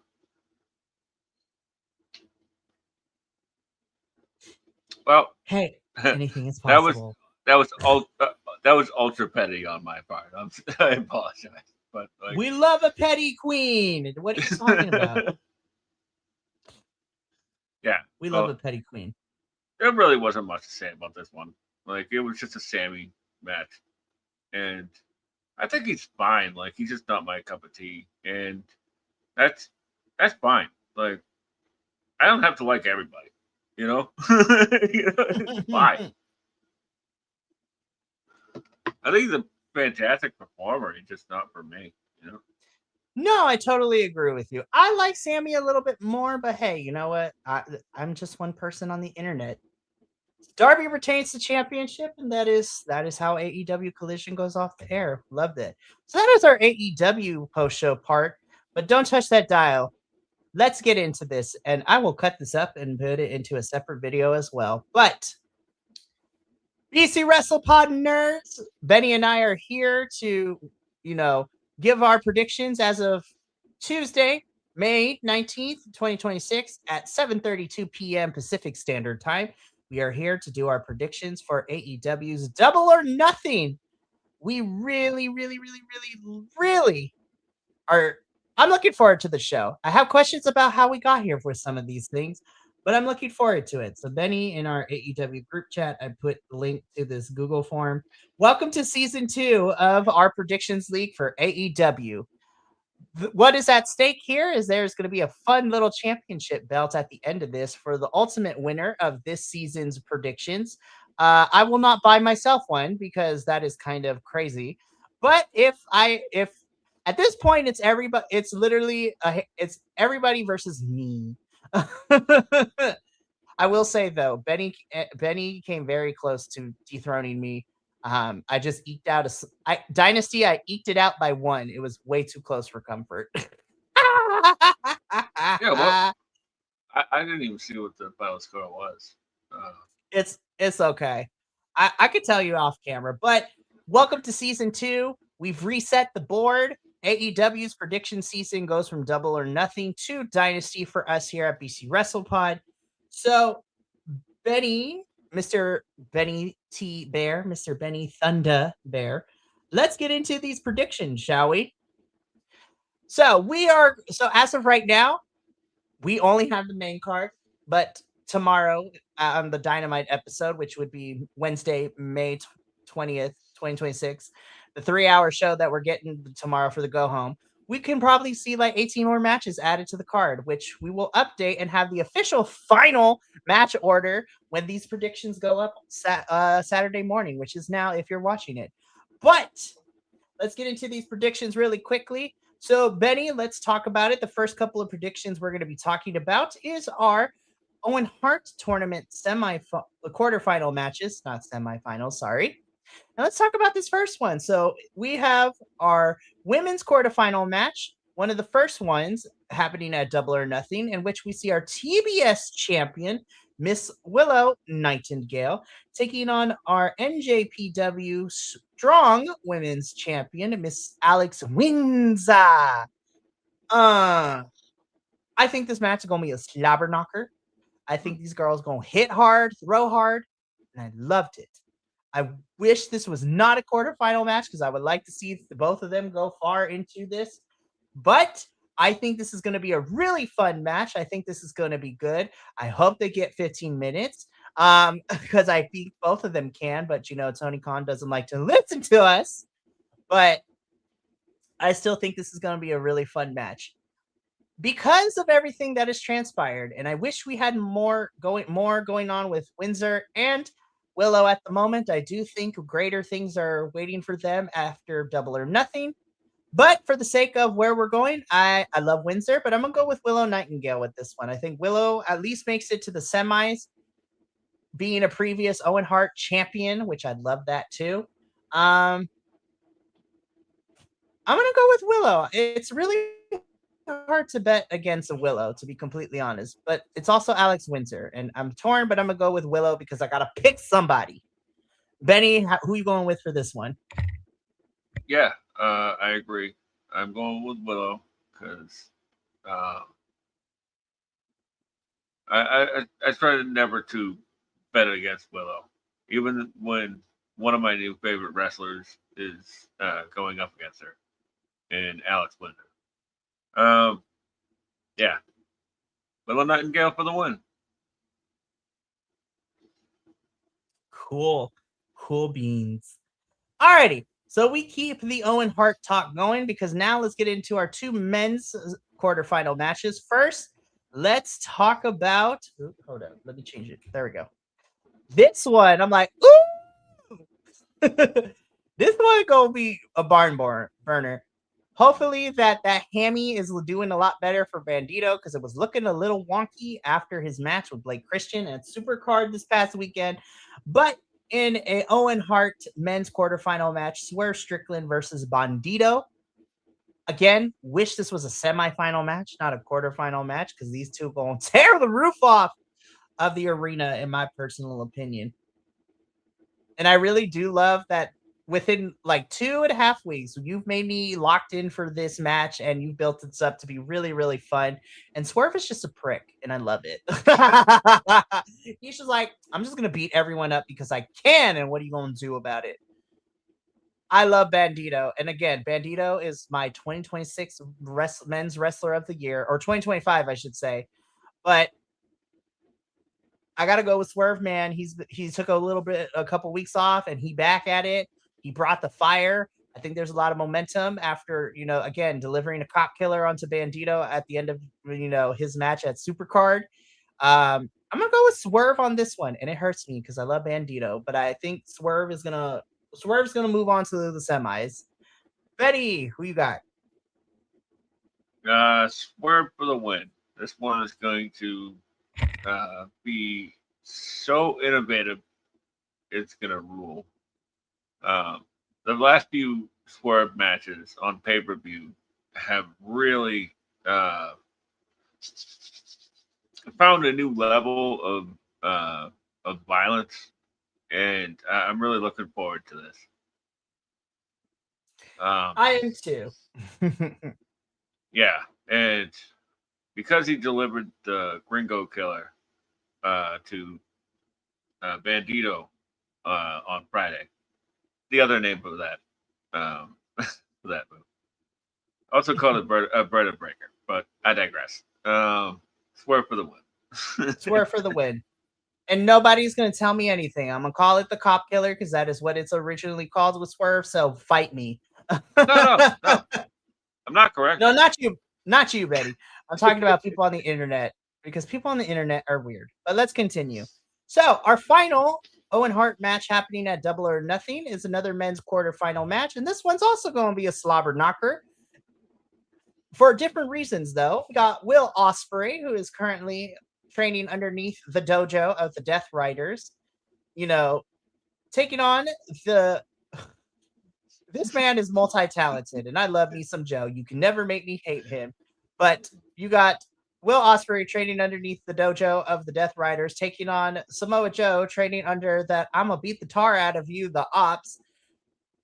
B: Well,
A: Hey,
B: that
A: anything is
B: was
A: possible.
B: that was that was ultra petty on my part. I apologize, but like,
A: We love a petty queen. What are you talking about?
B: yeah.
A: We love
B: Well,
A: a petty queen.
B: there really wasn't much to say about this one. Like, it was just a Sammy match, and I think he's fine. Like, he's just not my cup of tea, and that's that's fine. Like, I don't have to like everybody, you know. It's fine. I think he's a fantastic performer. He's just not for me, you know.
A: No, I totally agree with you. I like Sammy a little bit more, but hey, you know what? I'm just one person on the internet. Darby retains the championship, and that is how AEW Collision goes off the air. Loved it. So that is our AEW post show part. But don't touch that dial. Let's get into this, and I will cut this up and put it into a separate video as well. But BC WrestlePod nerds, Benny and I are here to, give our predictions as of Tuesday, May 19th, 2026 at 7:32 p.m. Pacific Standard Time. We are here to do our predictions for AEW's Double or Nothing. We really, really, really, really, really are. I'm looking forward to the show. I have questions about how we got here for some of these things, but I'm looking forward to it. So, Benny, in our AEW group chat, I put the link to this Google form. Welcome to season 2 of our predictions league for AEW. What is at stake here is there's going to be a fun little championship belt at the end of this for the ultimate winner of this season's predictions. I will not buy myself one because that is kind of crazy. But if at this point it's everybody, it's literally it's everybody versus me. I will say though, Benny came very close to dethroning me. I just eked out Dynasty. I eked it out by 1. It was way too close for comfort.
B: Yeah. Well, I didn't even see what the final score was.
A: It's okay. I could tell you off camera, but welcome to season 2. We've reset the board. AEW's prediction season goes from Double or Nothing to Dynasty for us here at BC WrestlePod. So, Benny, Mr. Benny T. Bear, Mr. Benny Thunder Bear, let's get into these predictions, shall we? So, as of right now, we only have the main card, but tomorrow on the Dynamite episode, which would be Wednesday, May 20th, 2026, the 3-hour show that we're getting tomorrow for the go home, we can probably see like 18 more matches added to the card, which we will update and have the official final match order when these predictions go up Saturday morning, which is now if you're watching it. But let's get into these predictions really quickly. So, Benny, let's talk about it. The first couple of predictions we're going to be talking about is our Owen Hart tournament quarterfinal matches, not semifinals, sorry. Now let's talk about this first one. So we have our women's quarterfinal match, one of the first ones happening at Double or Nothing, in which we see our TBS champion, Miss Willow Nightingale, taking on our NJPW Strong Women's Champion, Miss Alex Windsor. I think this match is gonna be a slobber knocker. I think these girls gonna hit hard, throw hard, and I loved it. I wish this was not a quarterfinal match because I would like to see both of them go far into this. But I think this is going to be a really fun match. I think this is going to be good. I hope they get 15 minutes because I think both of them can. But, you know, Tony Khan doesn't like to listen to us. But I still think this is going to be a really fun match because of everything that has transpired. And I wish we had more going on with Windsor and Willow at the moment. I do think greater things are waiting for them after Double or Nothing. But for the sake of where we're going, I love Windsor, but I'm going to go with Willow Nightingale with this one. I think Willow at least makes it to the semis, being a previous Owen Hart champion, which I'd love that too. I'm going to go with Willow. It's really hard to bet against a Willow, to be completely honest, but it's also Alex Windsor, and I'm torn, but I'm going to go with Willow because I got to pick somebody. Benny, who are you going with for this one?
B: Yeah, I agree. I'm going with Willow because I try never to bet against Willow, even when one of my new favorite wrestlers is going up against her, and Alex Windsor. Yeah, Willow Nightingale for the win.
A: Cool beans. Alrighty, so we keep the Owen Hart talk going because now let's get into our two men's quarterfinal matches. First, let's talk about. Hold on, let me change it. There we go. This one, I'm like, ooh, this one gonna be a barn burner. Hopefully that hammy is doing a lot better for Bandito because it was looking a little wonky after his match with Blake Christian at Supercard this past weekend. But in a Owen Hart men's quarterfinal match, Swerve Strickland versus Bandito. Again, wish this was a semifinal match, not a quarterfinal match, because these two going to tear the roof off of the arena, in my personal opinion. And I really do love that within like 2.5 weeks, you've made me locked in for this match and you've built this up to be really, really fun. And Swerve is just a prick, and I love it. He's just like, I'm just going to beat everyone up because I can. And what are you going to do about it? I love Bandito. And again, Bandito is my 2026 men's wrestler of the year, or 2025, I should say. But I gotta go with Swerve, man. He took a couple weeks off, and he back at it. He brought the fire. I think there's a lot of momentum after, you know, again, delivering a cop killer onto Bandito at the end of, you know, his match at Supercard. I'm gonna go with Swerve on this one, and it hurts me because I love Bandito, but I think Swerve's gonna move on to the semis. Betty, who you got?
B: Swerve for the win. This one is going to be so innovative, it's gonna rule. The last few Swerve matches on pay-per-view have really found a new level of violence, and I'm really looking forward to this.
A: I am too.
B: Yeah, and because he delivered the Gringo Killer to Bandito on Friday, the other name for that for that move. Also called it Breda Breaker, but I digress. Swerve for the win.
A: Swerve for the win. And nobody's going to tell me anything. I'm going to call it the cop killer because that is what it's originally called with Swerve. So fight me.
B: No. I'm not correct.
A: No, not you. Not you, Betty. I'm talking about people on the internet because people on the internet are weird. But let's continue. So our final Owen Hart match happening at Double or Nothing is another men's quarterfinal match. And this one's also going to be a slobber knocker. For different reasons, though. We got Will Ospreay, who is currently training underneath the dojo of the Death Riders, taking on the. This man is multi-talented, and I love me some Joe. You can never make me hate him. But you got Will Ospreay training underneath the dojo of the Death Riders, taking on Samoa Joe training under that I'm gonna beat the tar out of you, the Ops.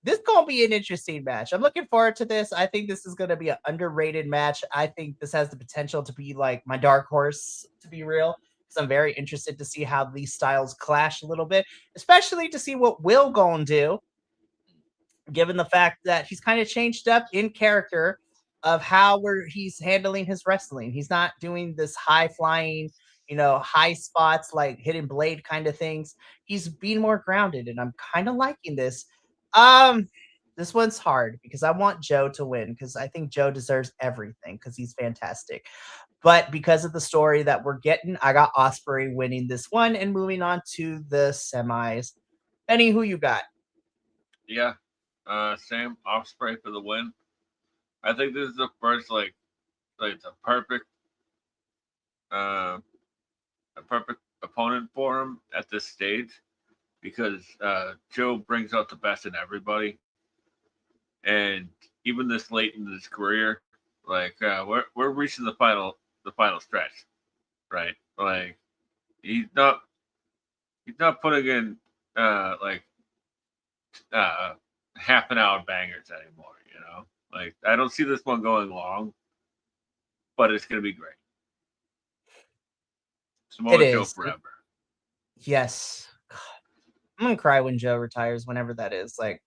A: This is gonna be an interesting match. I'm looking forward to this. I think this is gonna be an underrated match. I think this has the potential to be like my dark horse, to be real. Because I'm very interested to see how these styles clash a little bit, especially to see what Will gonna do, given the fact that he's kind of changed up in character of how he's handling his wrestling. He's not doing this high flying, high spots like hidden blade kind of things. He's being more grounded, and I'm kind of liking this. This one's hard because I want Joe to win because I think Joe deserves everything because he's fantastic. But because of the story that we're getting, I got Ospreay winning this one and moving on to the semis. Benny, who you got?
B: Yeah. Same Ospreay for the win. I think this is the first like the perfect a perfect opponent for him at this stage because Joe brings out the best in everybody, and even this late in his career, like we're reaching the final stretch, right? Like he's not putting in half an hour bangers anymore. Like I don't see this one going long, but it's gonna be great. Samoa Joe forever.
A: Yes. God. I'm gonna cry when Joe retires, whenever that is. Like,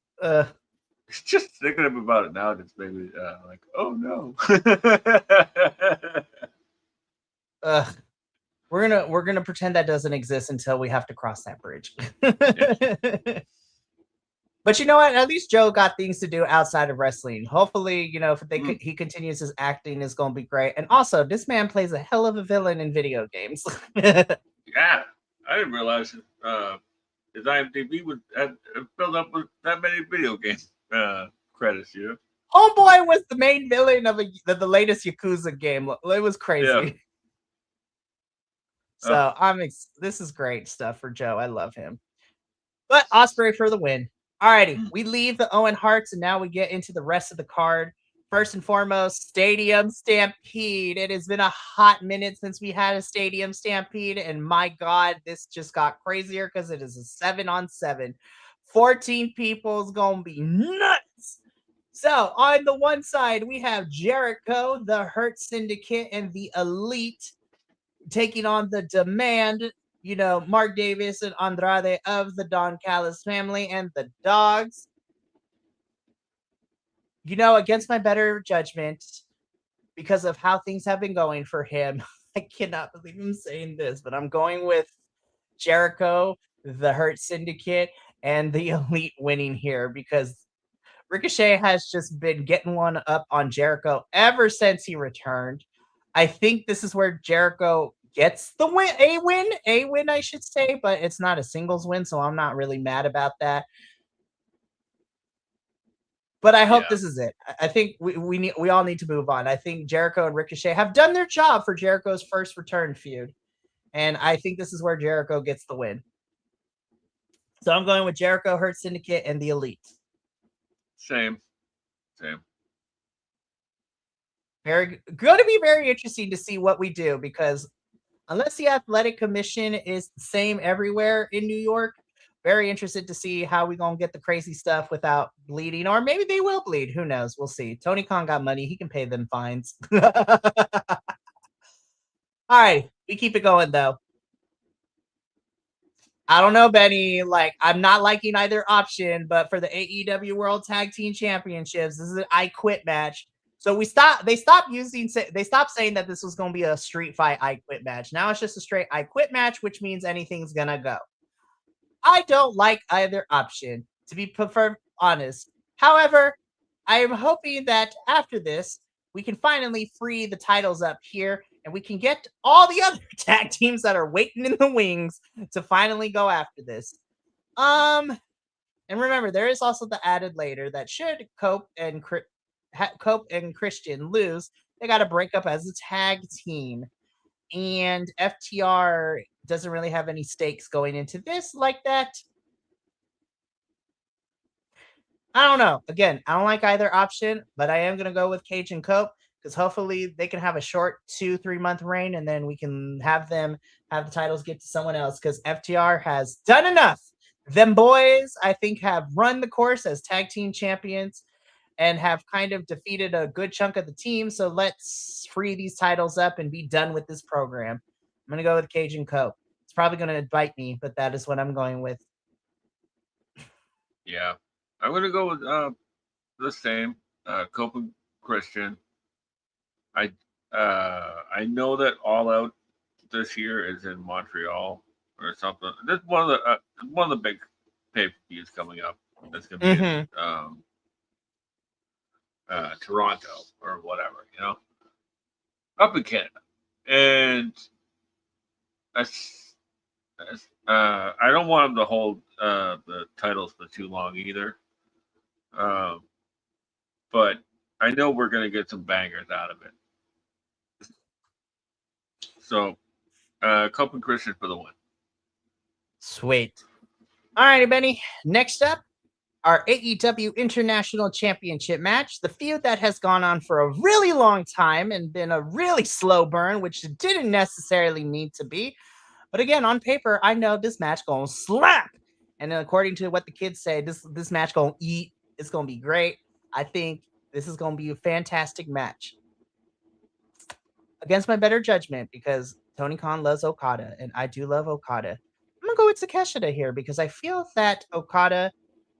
B: just thinking about it now, just maybe like, oh no.
A: We're gonna pretend that doesn't exist until we have to cross that bridge. Yes. But you know what? At least Joe got things to do outside of wrestling. Hopefully, if he continues his acting, is going to be great. And also, this man plays a hell of a villain in video games.
B: Yeah, I didn't realize his IMDb was filled up with that many video game credits.
A: Homeboy was the main villain of the latest Yakuza game. It was crazy. Yeah. So this is great stuff for Joe. I love him. But Ospreay for the win. Alrighty, we leave the Owen Harts and now we get into the rest of the card. First and foremost, Stadium Stampede. It has been a hot minute since we had a Stadium Stampede, and my God, this just got crazier because it is a 7-on-7. 14 people is gonna be nuts. So on the one side, we have Jericho, the Hurt Syndicate, and the Elite taking on the Demand. Mark Davis and Andrade of the Don Callis family and the Dogs. Against my better judgment, because of how things have been going for him, I cannot believe I'm saying this, but I'm going with Jericho, the Hurt Syndicate, and the Elite winning here because Ricochet has just been getting one up on Jericho ever since he returned. I think this is where Jericho gets the win, a win, I should say, but it's not a singles win, so I'm not really mad about that. But I hope this is it. I think we all need to move on. I think Jericho and Ricochet have done their job for Jericho's first return feud, and I think this is where Jericho gets the win. So I'm going with Jericho, Hurt Syndicate, and the Elite.
B: Same.
A: Going to be very interesting to see what we do because unless the Athletic Commission is the same everywhere in New York, very interested to see how we're going to get the crazy stuff without bleeding, or maybe they will bleed. Who knows? We'll see. Tony Khan got money. He can pay them fines. All right. We keep it going, though. I don't know, Benny. Like, I'm not liking either option, but for the AEW World Tag Team Championships, this is an I Quit match. So they stopped saying that this was going to be a street fight I quit match. Now it's just a straight I quit match, which means anything's going to go. I don't like either option, to be honest. However, I am hoping that after this, we can finally free the titles up here and we can get all the other tag teams that are waiting in the wings to finally go after this. And remember, there is also the added later that should Cope and Christian lose, they got to break up as a tag team. And FTR doesn't really have any stakes going into this like that. I don't know. Again, I don't like either option, but I am going to go with Cage and Cope because hopefully they can have a short 2-3 month reign and then we can have them have the titles get to someone else because FTR has done enough. Them boys, I think, have run the course as tag team champions and have kind of defeated a good chunk of the team. So let's free these titles up and be done with this program. I'm going to go with Cage and Cope. It's probably going to bite me, but that is what I'm going with.
B: Yeah. I'm going to go with the same, Cope and Christian. I know that All Out this year is in Montreal or something. That's one of the big pay-per-views coming up. That's going to be in Toronto or whatever, up in Canada. And I don't want them to hold the titles for too long either. But I know we're going to get some bangers out of it. So, Cope and Christian for the win.
A: Sweet. All righty, Benny. Next up, our AEW International Championship match. The feud that has gone on for a really long time and been a really slow burn, which it didn't necessarily need to be. But again, on paper, I know this match going to slap. And then according to what the kids say, this match going to eat. It's going to be great. I think this is going to be a fantastic match. Against my better judgment, because Tony Khan loves Okada, and I do love Okada. I'm going to go with Takeshita here because I feel that Okada,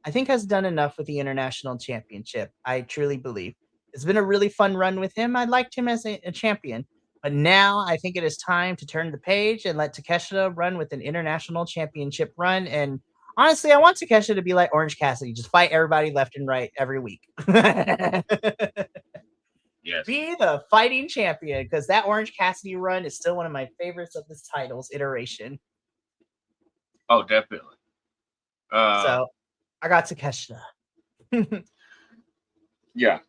A: I think, has done enough with the International Championship. I truly believe. It's been a really fun run with him. I liked him as a champion. But now I think it is time to turn the page and let Takeshita run with an International Championship run. And honestly, I want Takeshita to be like Orange Cassidy, just fight everybody left and right every week.
B: Yes.
A: Be the fighting champion, because that Orange Cassidy run is still one of my favorites of this title's iteration.
B: Oh, definitely.
A: So I got Takeshita.
B: Yeah.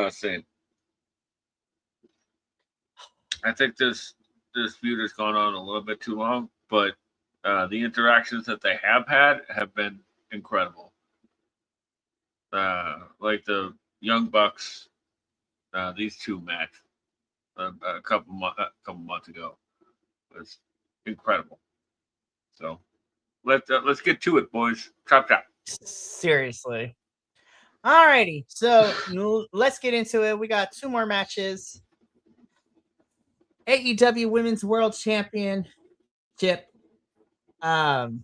B: Same. I think this feud has gone on a little bit too long, but the interactions that they have had have been incredible. Like the Young Bucks, these two match a couple months ago was incredible. So let's get to it, boys. Chop chop.
A: Seriously. Alrighty, so let's get into it. We got 2 more matches. AEW Women's World Championship. I'm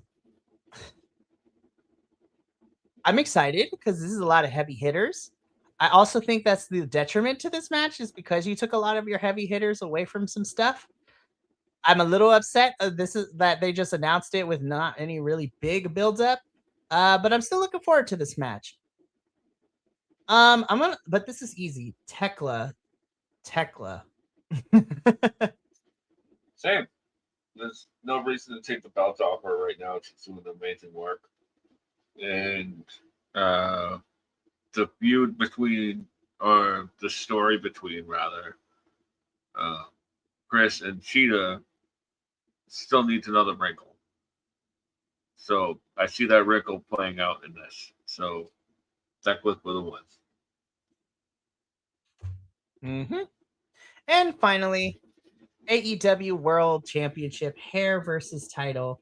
A: excited because this is a lot of heavy hitters. I also think that's the detriment to this match is because you took a lot of your heavy hitters away from some stuff. I'm a little upset that they just announced it with not any really big build-up. But I'm still looking forward to this match. But this is easy. Tekla.
B: Same. There's no reason to take the belt off her right now. She's doing amazing work. And the feud between, or the story between, rather, Chris and Cheetah still needs another wrinkle. So I see that wrinkle playing out in this. So Tekla for the win.
A: And finally, AEW World Championship hair versus title.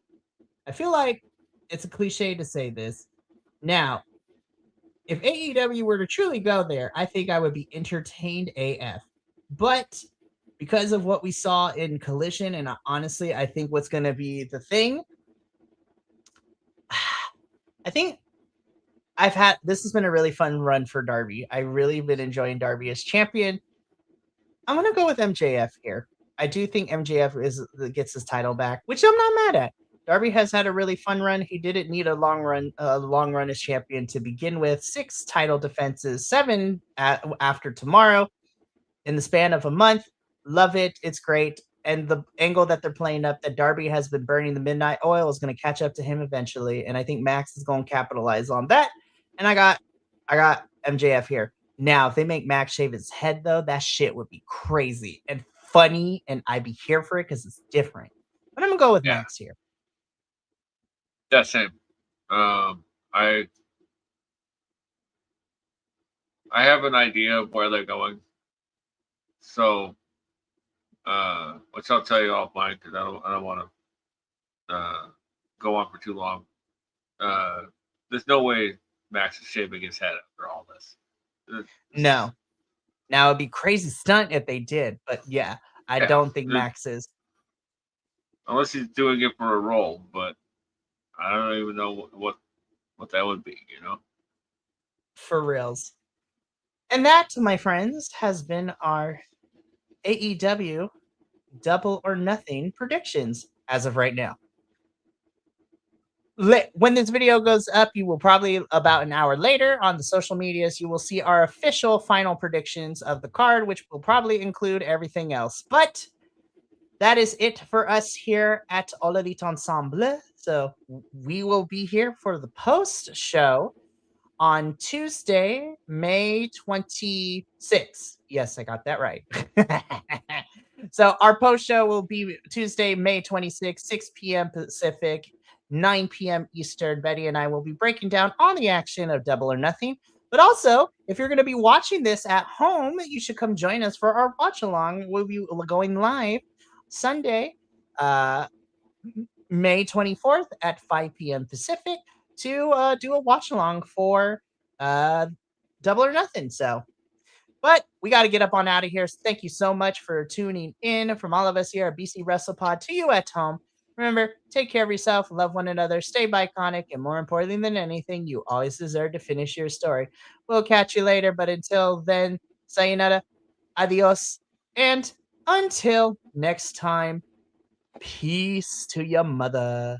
A: I feel like it's a cliche to say this. Now, if AEW were to truly go there, I think I would be entertained AF. But because of what we saw in Collision, and honestly, I think what's going to be the thing, I think this has been a really fun run for Darby. I really been enjoying Darby as champion. I'm gonna go with MJF here. I do think MJF gets his title back, which I'm not mad at. Darby has had a really fun run. He didn't need a long run as champion to begin with. 6 title defenses, 7 after tomorrow in the span of a month. Love it. It's great. And the angle that they're playing up that Darby has been burning the midnight oil is going to catch up to him eventually. And I think Max is going to capitalize on that. And I got MJF here. Now, if they make Max shave his head, though, that shit would be crazy and funny. And I'd be here for it because it's different. But I'm going to go with Max here.
B: Yeah, same. I have an idea of where they're going. So, which I'll tell you offline because I don't want to go on for too long. There's no way Max is shaving his head after all this.
A: No. Now it'd be crazy stunt if they did, but yeah, I don't think Max is.
B: Unless he's doing it for a role, but I don't even know what that would be, you know?
A: For reals. And that, my friends, has been our AEW Double or Nothing predictions as of right now. When this video goes up, you will probably about an hour later on the social medias, you will see our official final predictions of the card, which will probably include everything else. But that is it for us here at All Elite Ensemble. So we will be here for the post show on Tuesday, May 26th. Yes, I got that right. So our post show will be Tuesday, May 26th, 6 p.m. Pacific, 9 p.m. Eastern. Betty and I will be breaking down all the action of Double or Nothing. But also, if you're going to be watching this at home, you should come join us for our watch along. We'll be going live Sunday, May 24th at 5 p.m. Pacific to do a watch along for Double or Nothing. So, but we got to get up on out of here. So thank you so much for tuning in from all of us here at BC WrestlePod to you at home. Remember, take care of yourself, love one another, stay iconic, and more importantly than anything, you always deserve to finish your story. We'll catch you later, but until then, sayonara, adios, and until next time, peace to your mother.